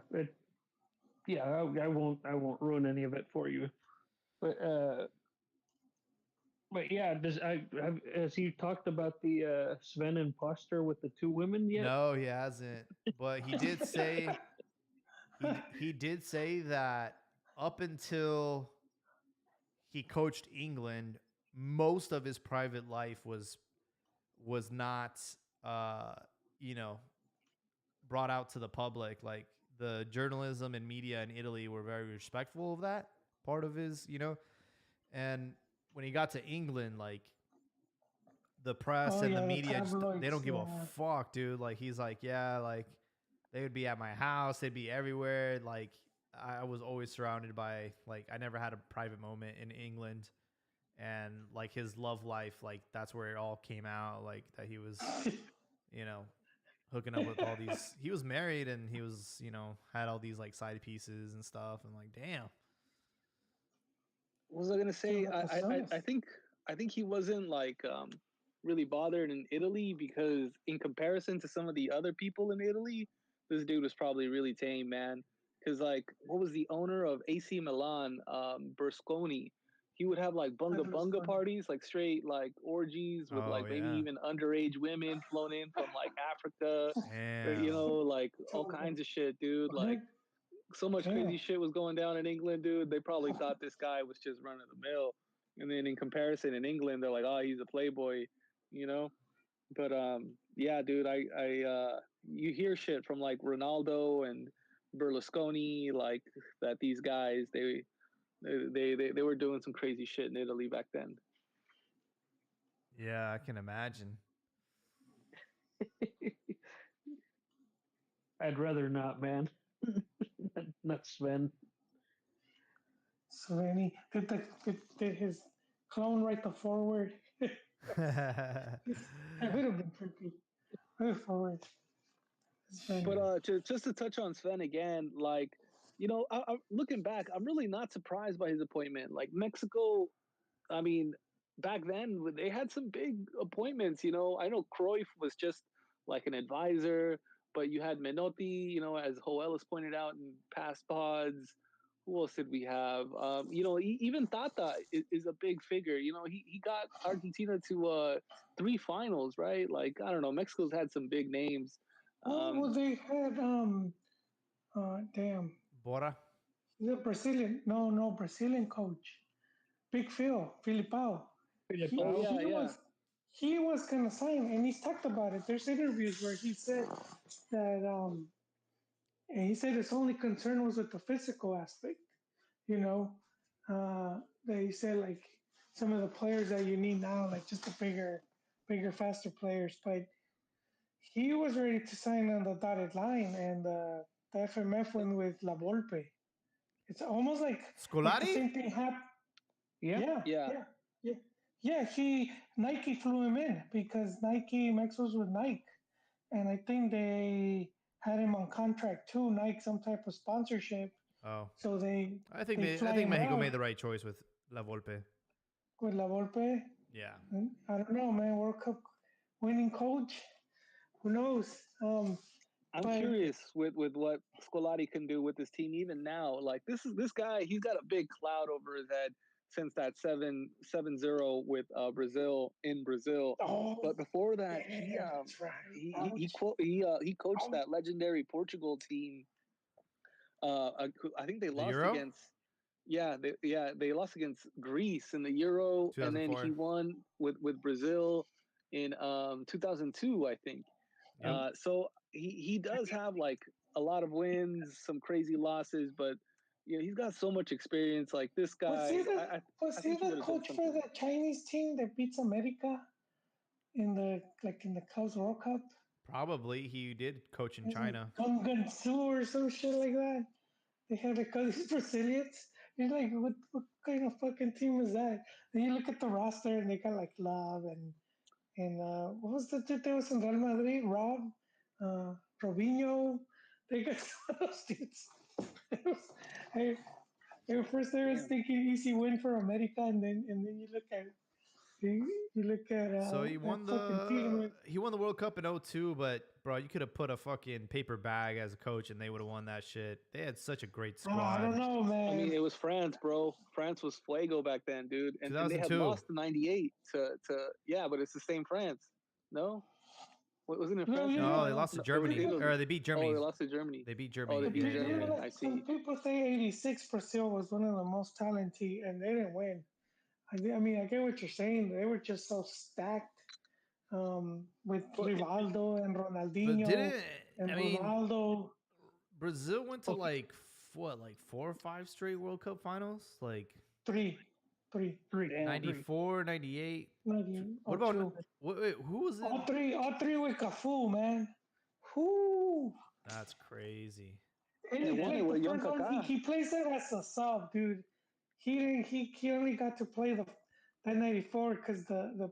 I won't ruin any of it for you. But yeah, has he talked about the Sven imposter with the two women yet? No, he hasn't. But he did say he did say that up until he coached England, most of his private life was not uh you know brought out to the public. Like the journalism and media in Italy were very respectful of that part of his, you know. And when he got to England, like the press Oh and the yeah, the media just they tabloids. don't give a Yeah. fuck, dude. Like he's like, yeah, like they would be at my house, they'd be everywhere. Like I was always surrounded by, like, I never had a private moment in England. And like his love life, like that's where it all came out, like that he was, you know, hooking up with all these, he was married and he was, you know, had all these like side pieces and stuff, and like, damn. What was I gonna Yeah, say? but the Suns. I think he wasn't like really bothered in Italy, because in comparison to some of the other people in Italy, this dude was probably really tame, man. Because like, what was the owner of AC Milan, Berlusconi? he would have like bunga That was bunga fun. parties, like straight like orgies with Oh, like maybe yeah. even underage women flown in from like Africa, or Damn. like all kinds of shit, dude. Like so much Damn. crazy shit was going down in England, dude. They probably thought this guy was just running the mill, and then in comparison, in England, they're like, oh, he's a playboy, you know. But yeah, dude, you hear shit from like Ronaldo and Berlusconi, like that these guys they were doing some crazy shit in Italy back then. Yeah, I can imagine. I'd rather not, man. Not Sven. So any did his clone write the forward? That would have been tricky. Forward. But just to touch on Sven again, like looking back, I'm really not surprised by his appointment. Like Mexico, I mean, back then they had some big appointments. I know Cruyff was just like an advisor, but you had Menotti, as Joel has pointed out in past pods. Who else did we have? Even Tata is a big figure. He got Argentina to 3 finals, right? Like I don't know, Mexico's had some big names. Well, they had damn, Bora. the Brazilian, no Brazilian coach, Big Phil, Filipao. Oh yeah, He yeah. was gonna sign, and he's talked about it. There's interviews where he said that and he said his only concern was with the physical aspect. You know, that he said like some of the players that you need now, like just the bigger, faster players. But he was ready to sign on the dotted line, and the FMF went with La Volpe. It's almost like the Scolari? same thing happened. Yeah. Yeah, Yeah. yeah. Yeah, Nike flew him in because Max was with Nike, and I think they had him on contract too, Nike, some type of sponsorship. Oh. So I think they fly him Mexico out made the right choice with La Volpe. with La Volpe. Yeah. I don't know, man. World Cup winning coach. Who knows? I'm But curious with what Scolari can do with this team even now. Like this guy, he's got a big cloud over his head since that 7-0 with Brazil in Brazil. But before that, yeah, that's right. he coached that legendary Portugal team. I think they The lost Euro? against they lost against Greece in the Euro, and then 2004. he won with Brazil in 2002, I think. Yep. So he does have like a lot of wins, some crazy losses, but he's got so much experience. Like this guy, Was I he think he the would have done coach for something. the Chinese team that beats America in the Clubs World Cup? Probably he did coach in China. Gun Su or some shit like that. They had like all these Brazilians. You're like, what kind of fucking team is that? And you look at the roster and they got like Love and what was the dude that was in Real Madrid? Rob, Robinho. They got those dudes. I, first I was thinking easy win for America, and then you look at So that fucking team. he won the World Cup in 02, but bro, you could have put a fucking paper bag as a coach and they would have won that shit. They had such a great squad. I don't know, man. I mean, it was France, bro. France was fuego back then, dude. And they had 2002. lost in '98 to yeah, but it's the same France. No, wasn't it No, France? No, they lost to Germany. Or they beat Germany. Oh, they lost to Germany. They beat Germany. Oh, they beat Yeah, Germany. yeah. I see. Some people say '86 Brazil was one of the most talented, and they didn't win. I mean, I get what you're saying. They were just so stacked with Rivaldo and But Ronaldinho and Ronaldo. Brazil went to like 4 or 5 straight World Cup finals? Like Three. 94, 98. What about who was it? All three with Cafu, man. Whoo! That's crazy. And he plays it as a sub, dude. He only got to play that '94 because the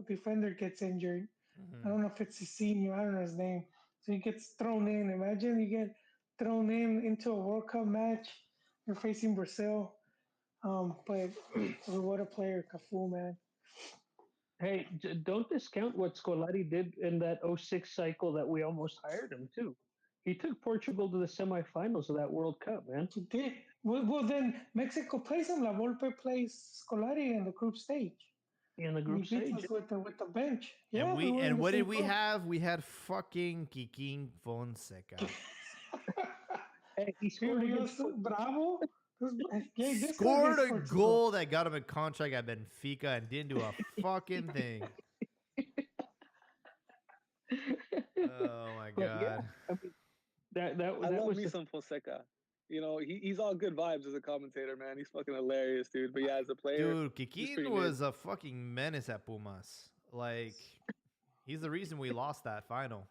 defender gets injured. Mm-hmm. I don't know if it's his senior. I don't know his name. So he gets thrown in. Imagine you get thrown into a World Cup match. You're facing Brazil. But what a player, Cafu, man. Hey, don't discount what Scolari did in that '06 cycle that we almost hired him too. He took Portugal to the semifinals of that World Cup, man. He did. Well, then Mexico plays him. La Volpe plays Scolari in the group stage. In the And he group beats stage. us with the bench. And Yeah, we were in and the what same did we group. have? We had fucking Kikin Fonseca. Hey, he Dude, scored we against. also Bravo. Yeah, this guy Scored gets a Portugal. goal that got him a contract at Benfica and didn't do a fucking thing. Oh my But yeah, god. I mean, that I that love was me the, some Fonseca. You know, he's all good vibes as a commentator, man. He's fucking hilarious, dude. But yeah, as a player, Dude, he's Kikin pretty mid. was a fucking menace at Pumas. Like, he's the reason we lost that final.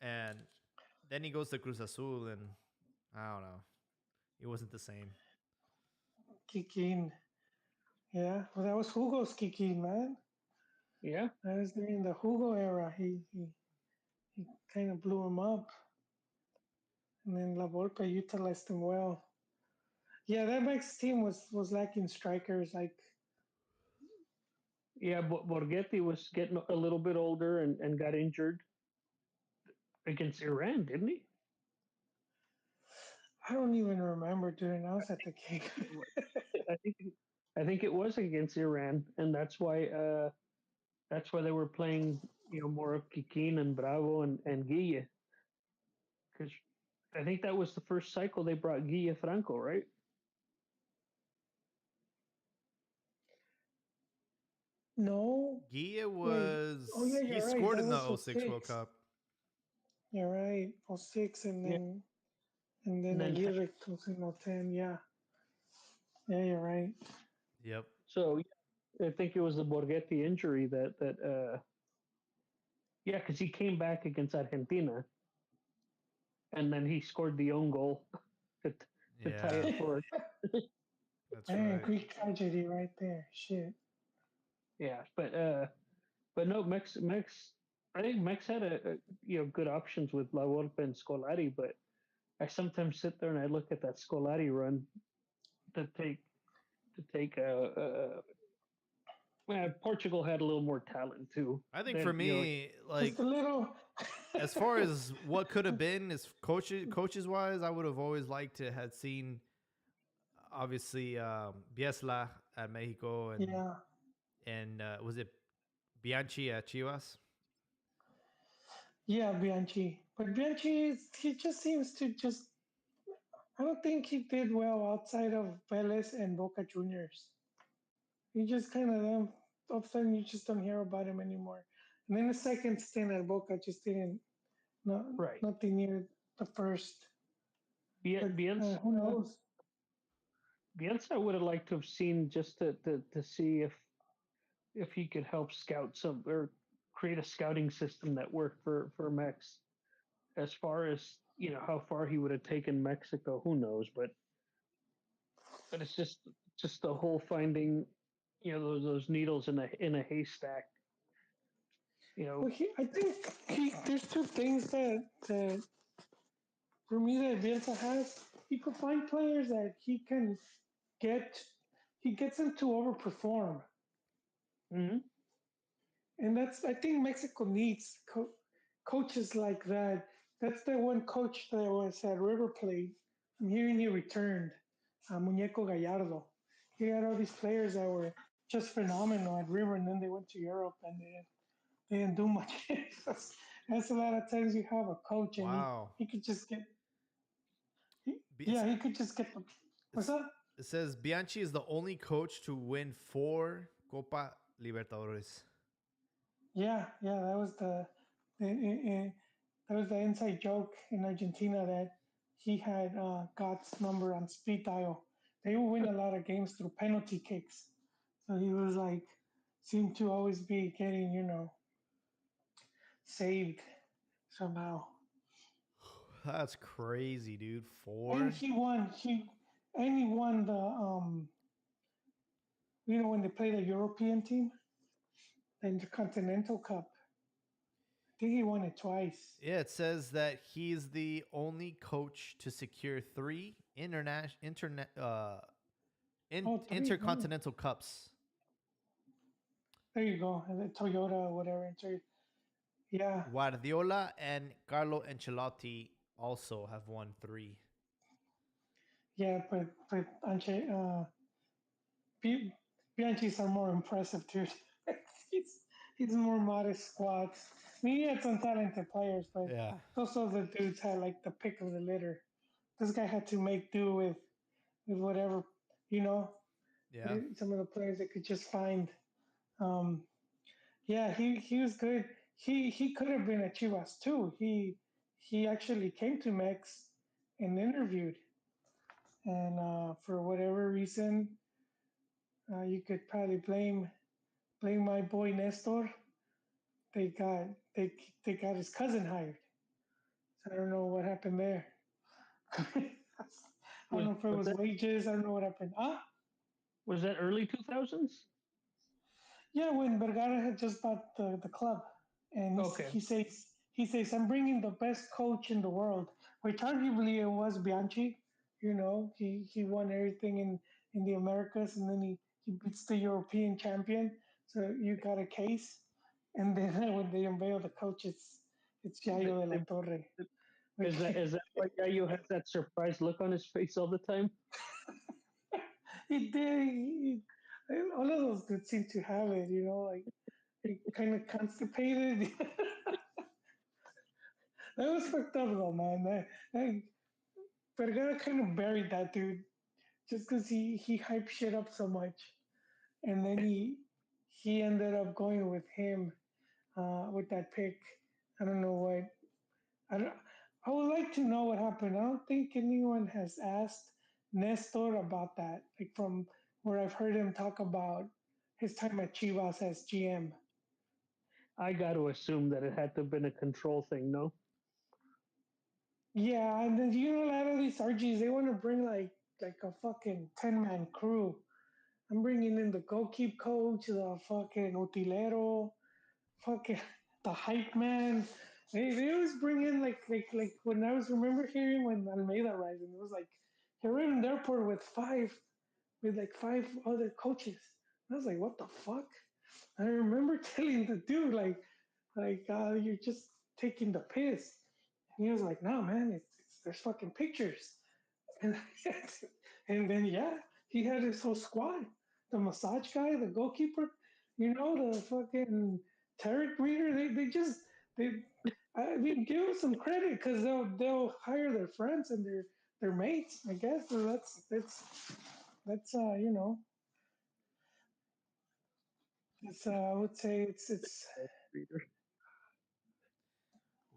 And then he goes to Cruz Azul, and I don't know. It wasn't the same. Kikin. Yeah, well, that was Hugo's Kikin, man. yeah. That was during the Hugo era. He kind of blew him up, and then La Volpe utilized him well. Yeah, that Mex team was lacking strikers. Like, Yeah, Borghetti was getting a little bit older and got injured against Iran, didn't he? I don't even remember, dude. I was at the game. I think I think it was against Iran, and that's why they were playing more of Kikin and Bravo and Guille, because I think that was the first cycle they brought Guille Franco, right? No, Gia wait. was. Oh yeah, He you're right. scored That in the was for '06 World 6. Cup. You're right. For 6, and Yeah, then and then Aguirre comes in 10. Yeah, yeah, you're right. Yep. so yeah, I think it was the Borghetti injury that yeah, because he came back against Argentina, and then he scored the own goal to tie Yeah. it for That's Man, right. Greek tragedy right there. Shit. yeah, but no, Mex. I think Mex had a good options with La Volpe and Scolari, but I sometimes sit there and I look at that Scolari run to take well, Portugal had a little more talent too. I think Then for me, like, Just a little. as far as what could have been, as coaches wise, I would have always liked to have seen, obviously, Biesla at Mexico Yeah. and was it Bianchi at Chivas? Yeah, Bianchi. But he just seems to just. I don't think he did well outside of Vélez and Boca Juniors. He just kind of then all of a sudden you just don't hear about him anymore. And then the second stint at Boca just didn't no right. nothing near the first. But Bielsa, who knows? Bielsa would have liked to have seen just to see if he could help scout some or create a scouting system that worked for Mex. As far as how far he would have taken Mexico, who knows? But it's just the whole finding those needles in a haystack. Well, I think there's two things that for me that Bielsa has. He could find players that get he gets them to overperform, Mm-hmm. and that's I think Mexico needs coaches like that. That's the one coach that was at River Plate. I'm hearing he returned, Muñeco Gallardo. He had all these players that were just phenomenal at River, and then they went to Europe and they didn't do much. That's a lot of times you have a coach and Wow. he could just get It's, he could just get the what's it's, up? it says Bianchi is the only coach to win 4 Copa Libertadores. Yeah, that was that was the inside joke in Argentina that he had God's number on speed dial. They would win a lot of games through penalty kicks, so he was like seemed to always be getting saved somehow. That's crazy, dude. And 4. he won the when they play the European team, the Intercontinental Cup. I think he won it twice. Yeah, it says that he's the only coach to secure 3 Oh, three. Oh, intercontinental cups. there you go. And the Toyota, whatever. Yeah, Guardiola and Carlo Ancelotti also have won 3. yeah, but Anche, Bi- Bianchi's are more impressive, dude. he's he's more modest squads. I mean, he had some talented players, but Yeah. those other dudes had like the pick of the litter. This guy had to make do with whatever, you know, Yeah. some of the players they could just find. Um, yeah, he was good. He could have been at Chivas too. He actually came to Mex and interviewed, and for whatever reason, you could probably blame my boy Nestor. They got they they got his cousin hired. So I don't know what happened there. I don't Was know if it was was that wages. I don't know what happened. was that early 2000s? Yeah, when Vergara had just bought the club, and Okay. he says I'm bringing the best coach in the world, which arguably it was Bianchi. He won everything in the Americas, and then he beats the European champion. So you got a case. And then when they unveil the coach, it's They, Yayo de la they, Torre. is Which that why Yayo has that surprised look on his face all the time? he did. All of those dudes seem to have it, like kind of constipated. That was fucked up though, man. Vergara kind of buried that dude just because he hyped shit up so much, and then he ended up going with him with that pick. I don't know what. I don't. I would like to know what happened. I don't think anyone has asked Nestor about that. Like from where I've heard him talk about his time at Chivas as GM. I got to assume that it had to have been a control thing, no? Yeah, and then a lot of these RGs they want to bring like a fucking 10-man crew. I'm bringing in the goalkeep coach, the fucking utilero, fucking the hype man. They always bring in like when I was remember hearing when Almeida rising, it was like you're in an airport with like five other coaches. I was like, what the fuck? I remember telling the dude you're just taking the piss. And he was like, no man, it's there's fucking pictures. And and then yeah, he had his whole squad. The massage guy, the goalkeeper, the fucking tarot reader. They I mean give them some credit because they'll hire their friends and their mates, I guess. So that's it's I would say it's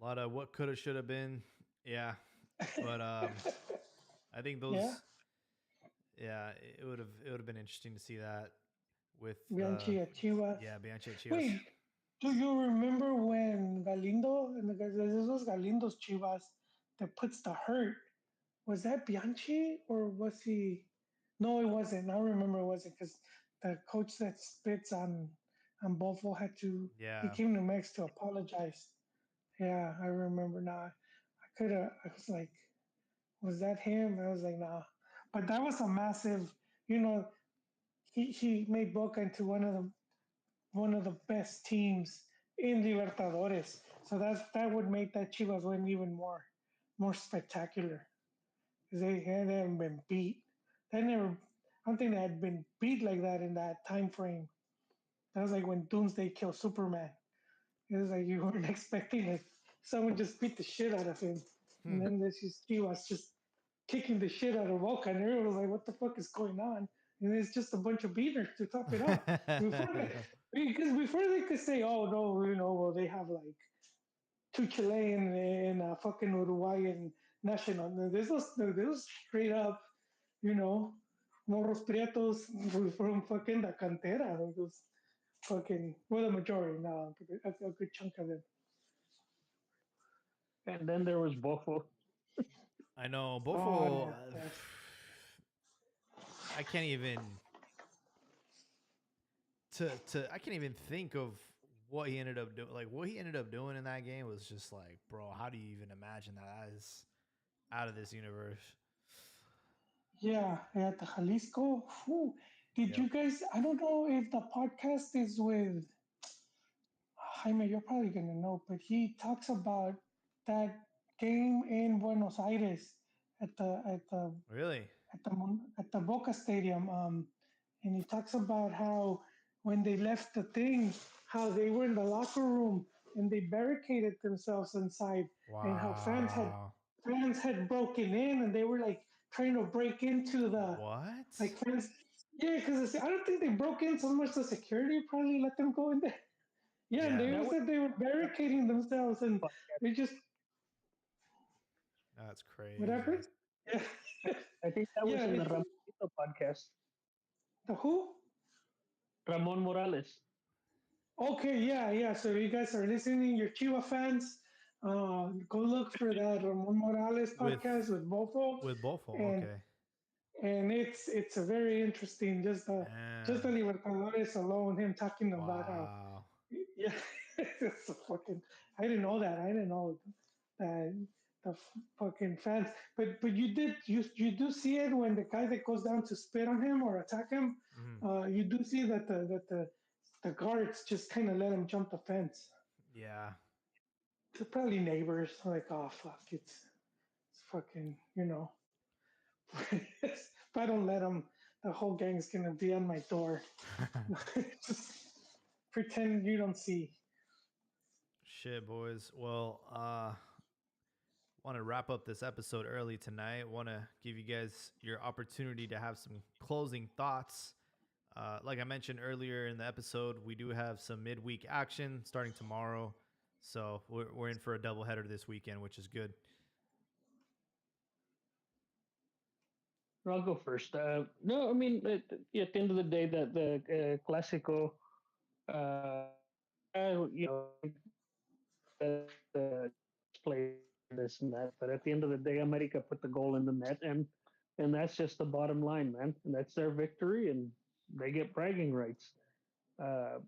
A lot of what could have, should have been. Yeah. But I think yeah. those, yeah, it would have been interesting to see that with Bianchi at Chivas. yeah, Bianchi at Chivas. Wait, do you remember when Galindo and the guys, this was Galindo's Chivas that puts the hurt? Was that Bianchi or was he? No, it wasn't. I remember it wasn't because the coach that spits on Bofo had to. He Yeah. came to Mex to apologize. Yeah, I remember now. I could have. I was like, was that him? I was like, nah. But that was a massive. You know, he made Boca into one of the best teams in Libertadores. So that would make that Chivas win even more spectacular because they hadn't been beat. They never. I don't think they had been beat like that in that time frame. That was like when Doomsday killed Superman. It was like you weren't expecting it. Someone just beat the shit out of him, and then this is Chivas just kicking the shit out of Boca, and everyone was like, "What the fuck is going on?" And it's just a bunch of beaters to top it off. Before they, because before they could say, "Oh no, well they have like two Chilean and a fucking Uruguayan national," no, this was straight up, you know, Morros Prietos from fucking the cantera. Those fucking well, the majority now, a good chunk of them. And then there was Bofo. I know Oh Bofo. yeah, I can't even I can't even think of what he ended up doing. Like what he ended up doing in that game was just like, bro, how do you even imagine that? That is out of this universe. yeah, at the Jalisco. Did Yep. you guys? I don't know if the podcast is with. Jaime, you're probably gonna know, but he talks about that game in Buenos Aires at the at the Really? at the Boca Stadium. And he talks about how when they left the thing, how they were in the locker room and they barricaded themselves inside, and how Wow. fans had broken in and they were like trying to break into the What? like fans. Yeah, because I don't think they broke in so much. The security probably let them go in there. Yeah, and Yeah, they That was said they were barricading themselves and they just that's crazy. whatever. Yeah, I think that was yeah. in the Ramonito podcast. The who? Ramon Morales. Okay, yeah, yeah. So you guys are listening, you're Chiva fans. Go look for that Ramon Morales With podcast with Bofo, Bofo. and Okay. it's a very interesting. Just the Man. Libertadores alone, him talking about how Wow. yeah, it's a fucking. I didn't know that. I didn't know that fucking fans. But you do see it when the guy that goes down to spit on him or attack him. Mhm. You do see that the guards just kind of let him jump the fence. Yeah. They're probably neighbors. Like, oh fuck, it's fucking, if I don't let them, the whole gang's gonna be on my door. Just pretend you don't see. Shit, boys. Well, want to wrap up this episode early tonight. Want to give you guys your opportunity to have some closing thoughts. Like I mentioned earlier in the episode, we do have some midweek action starting tomorrow. So we're in for a doubleheader this weekend, which is good. I'll go first. No, I mean, at the end of the day, the Clásico, play this and that, but at the end of the day, America put the goal in the net, and that's just the bottom line, man. And that's their victory, and they get bragging rights. Uh,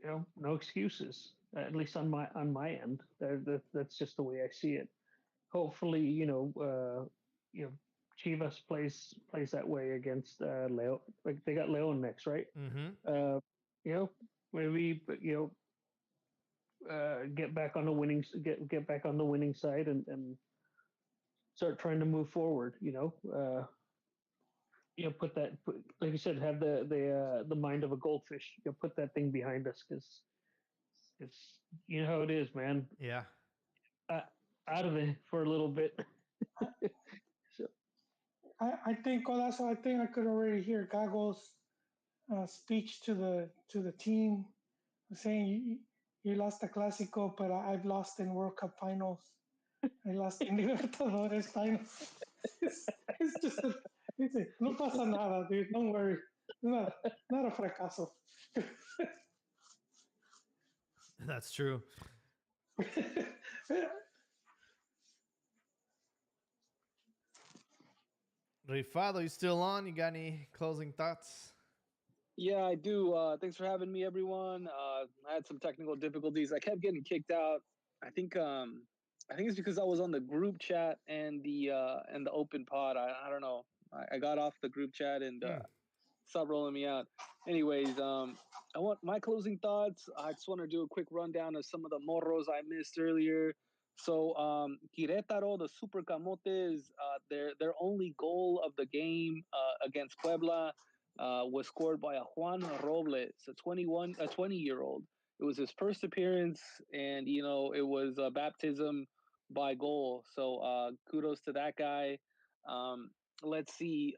no excuses. At least on my end, that's just the way I see it. Hopefully, you know, Chivas plays that way against Leo. Like they got Leon next, right? Mm-hmm. Uh, you know, maybe get back on the get back on the winning side and start trying to move forward. Like you said, have the mind of a goldfish. Put that thing behind us because it's how it is, man. Yeah. Uh, Out of it for a little bit. So, I think, oh, that's why I think I could already hear Gago's speech to the team saying you lost the Clásico, but I've lost in World Cup finals. I lost in Libertadores finals. It's just it's a, no pasa nada, dude. Don't worry. Not not a fracaso. That's true. Rifado, you still on? You got any closing thoughts? Yeah, I do. Thanks for having me, everyone. I had some technical difficulties. I kept getting kicked out. I think I think it's because I was on the group chat and the open pod. I don't know. I got off the group chat and Hmm. stopped rolling me out. Anyways, I want my closing thoughts. I just want to do a quick rundown of some of the morros I missed earlier. So Querétaro, the Super Camotes, their only goal of the game against Puebla was scored by a Juan Robles, a 20-year-old. It was his first appearance, and it was a baptism by goal. So kudos to that guy. Um, let's see.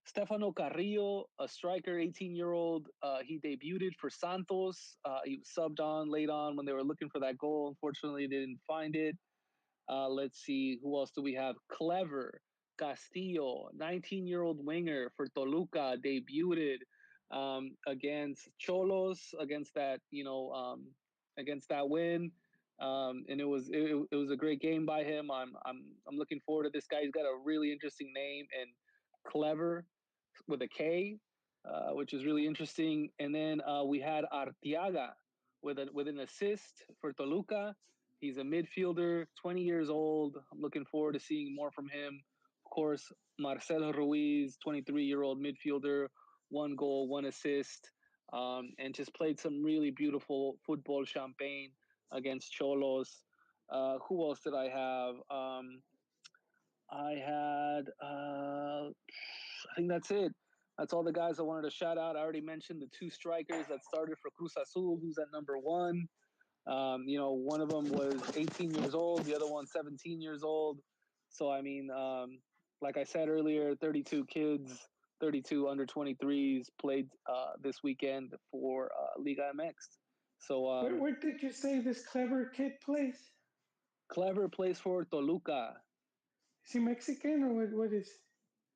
Stefano Carrillo, a striker, 18-year-old. He debuted for Santos. He was subbed on late on when they were looking for that goal. Unfortunately, they didn't find it. Let's see, who else do we have? Clever Castillo, 19-year-old winger for Toluca, debuted against Cholos, against that win. And it was a great game by him. I'm looking forward to this guy. He's got a really interesting name and Clever with a K, which is really interesting. And then we had Artiaga with an assist for Toluca. He's a midfielder, 20 years old. I'm looking forward to seeing more from him. Of course, Marcelo Ruiz, 23-year-old midfielder, one goal, one assist. and just played some really beautiful football champagne against Cholos. Who else did I have? I had, I think that's it. That's all the guys I wanted to shout out. I already mentioned the two strikers that started for Cruz Azul, who's at number one. One of them was 18 years old, the other one 17 years old. So, I mean, like I said earlier, 32 kids, 32 under 23s played this weekend for Liga MX. So, Where did you say this clever kid plays? Clever plays for Toluca. Is he Mexican or what is?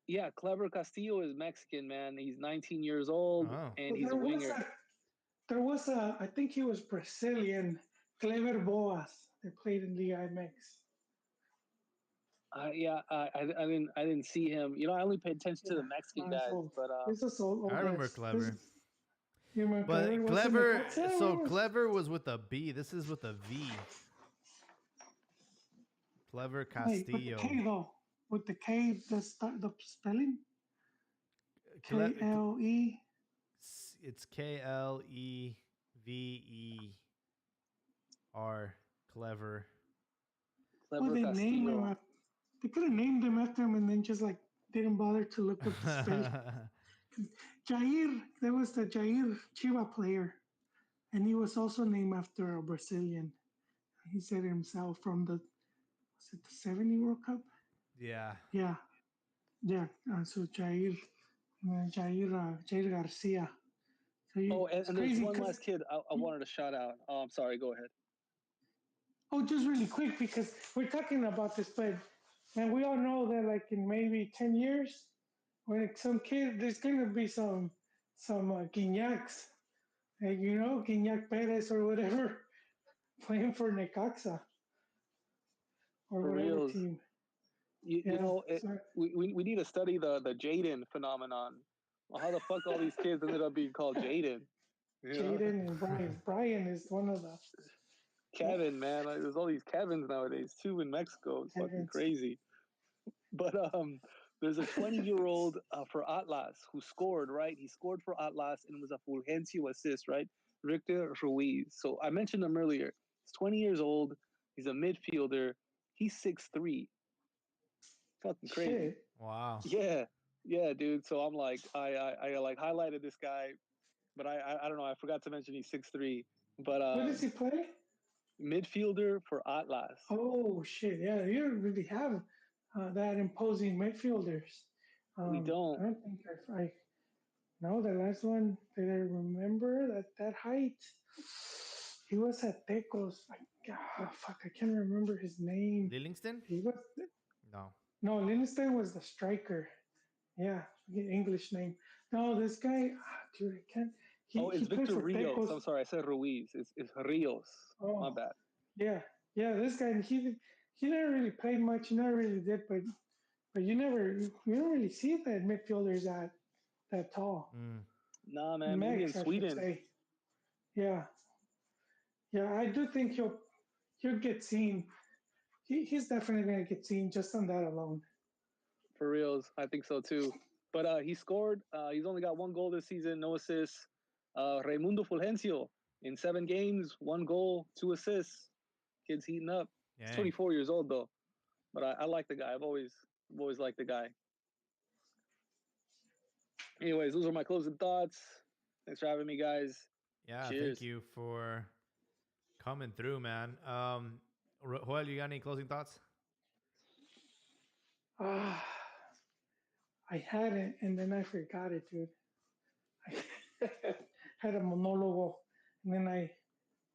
Yeah, Clever Castillo is Mexican, man. He's 19 years old Oh. and Well, he's a winger. there was a, I think he was Brazilian, Clever Boas. They played in the IMAX. I didn't see him. I only pay attention to Yeah, the Mexican nice guys, old. but This is old I remember guys. Clever. You remember Clever? But Was it Clever, Necaxa? so Clever was with a B. This is with a V. Clever Wait, with the Castillo. K though. With the K, the spelling? KLE. It's KLEVER. Clever. Oh, they named him after. They could have named him after him and then just like didn't bother to look up the spelling. Jair, there was the Jair Chiva player, and he was also named after a Brazilian. He said it himself from was it the 70 World Cup? Yeah. Yeah, yeah. So Jair Garcia. So and there's one last kid I wanted to shout out. Oh, I'm sorry. Go ahead. Oh, just really quick because we're talking about this, but and we all know that like in maybe 10 years, when some kid there's gonna be some Guignacs, Guignac Perez or whatever, playing for Necaxa or For whatever reals. team. We need to study the Jaden phenomenon. Well, how the fuck all these kids ended up being called Jaden? Jaden and Brian. Brian is one of the Kevin, man. Like, there's all these Kevins nowadays too in Mexico. It's fucking crazy. But there's a 20-year-old for Atlas who scored, right? He scored for Atlas and it was a Fulgencio assist, right? Victor Ruiz. So I mentioned him earlier. He's 20 years old. He's a midfielder. He's 6'3". Fucking crazy. Shit. Wow. Yeah, dude. So I'm like, I like highlighted this guy, but I don't know. I forgot to mention he's 6'3". But Where does he play? Midfielder for Atlas. Oh shit! Yeah, you don't really have that imposing midfielders. We don't. I don't think I no, the last one that I remember that height. He was at Tecos. Fuck, I can't remember his name. Lillingston? He was no, Livingston was the striker. Yeah, English name. No, this guy, dude, I can't. It's Victor Rios. Tecos. I'm sorry, I said Ruiz. It's Rios. Oh, my bad. Yeah. This guy, he never really played much. He never really did, but you don't really see that midfielders that tall. Nah, man. Maybe in Sweden. Yeah, I do think he'll get seen. He's definitely gonna get seen just on that alone. For reals, I think so too. But he scored. He's only got one goal this season, no assists. Raimundo Fulgencio in 7 games, 1 goal, 2 assists. Kid's heating up. He's 24 years old though. But I like the guy. I've always liked the guy. Anyways, those are my closing thoughts. Thanks for having me, guys. Yeah, cheers. Thank you for coming through, man. Joel, you got any closing thoughts? I had it and then I forgot it, dude. I had a monologue and then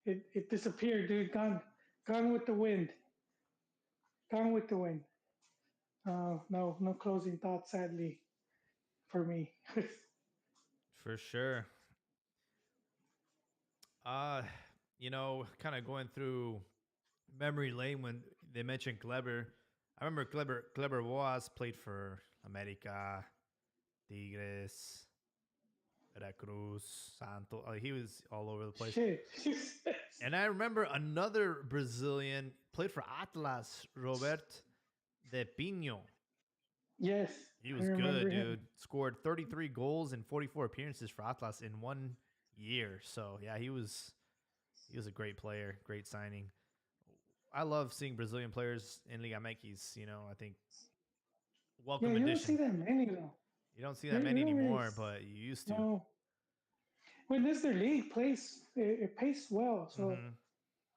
it disappeared, dude. Gone with the wind. Gone with the wind. No closing thoughts, sadly, for me. For sure. Kind of going through memory lane when they mentioned Kleber. I remember Kleber was played for America, Tigres, Veracruz, Santos. He was all over the place. Shit. And I remember another Brazilian played for Atlas, Robert de Pino. Yes. He was good, dude. Scored 33 goals and 44 appearances for Atlas in 1 year. So yeah, he was a great player, great signing. I love seeing Brazilian players in Liga MX. You know, I think Yeah, welcome you don't see addition. that many though. You don't see that You many don't really anymore, but you used to. no. When this their league plays, it pays well. So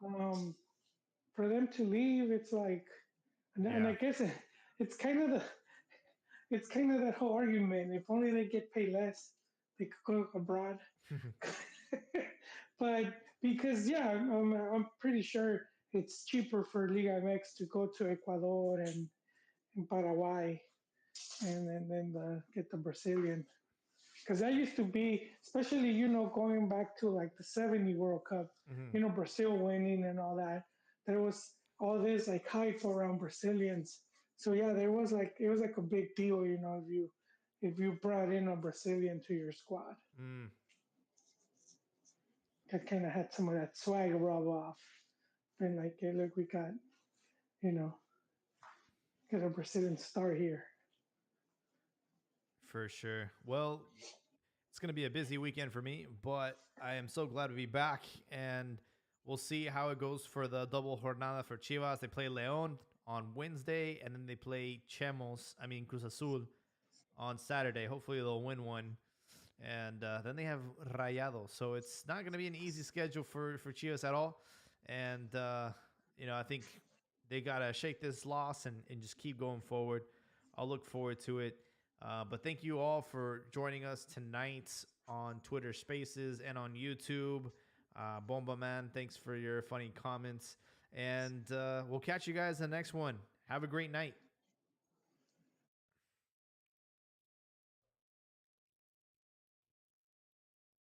Hmm. um, for them to leave, it's like, and Yeah. I guess it's kind of the it's kind of that whole argument. If only they get paid less, they could go abroad. But because yeah, I'm pretty sure it's cheaper for Liga MX to go to Ecuador and Paraguay and then get the Brazilian. Because that used to be, especially going back to like the '70 World Cup, Hmm. Brazil winning and all that. There was all this like hype around Brazilians. So yeah, there was like it was like a big deal, if you brought in a Brazilian to your squad. Mm, That kind of had some of that swag rub off. And like, hey, look, we you know, got a Brazilian star here. for sure. Well, it's going to be a busy weekend for me, but I am so glad to be back. And we'll see how it goes for the double jornada for Chivas. They play Leon on Wednesday, and then they play Cruz Azul on Saturday. Hopefully, they'll win one. And then they have Rayados. So it's not going to be an easy schedule for Chivas at all. And, I think they got to shake this loss and just keep going forward. I'll look forward to it. But thank you all for joining us tonight on Twitter Spaces and on YouTube. Bomba Man, thanks for your funny comments. And we'll catch you guys in the next one. Have a great night.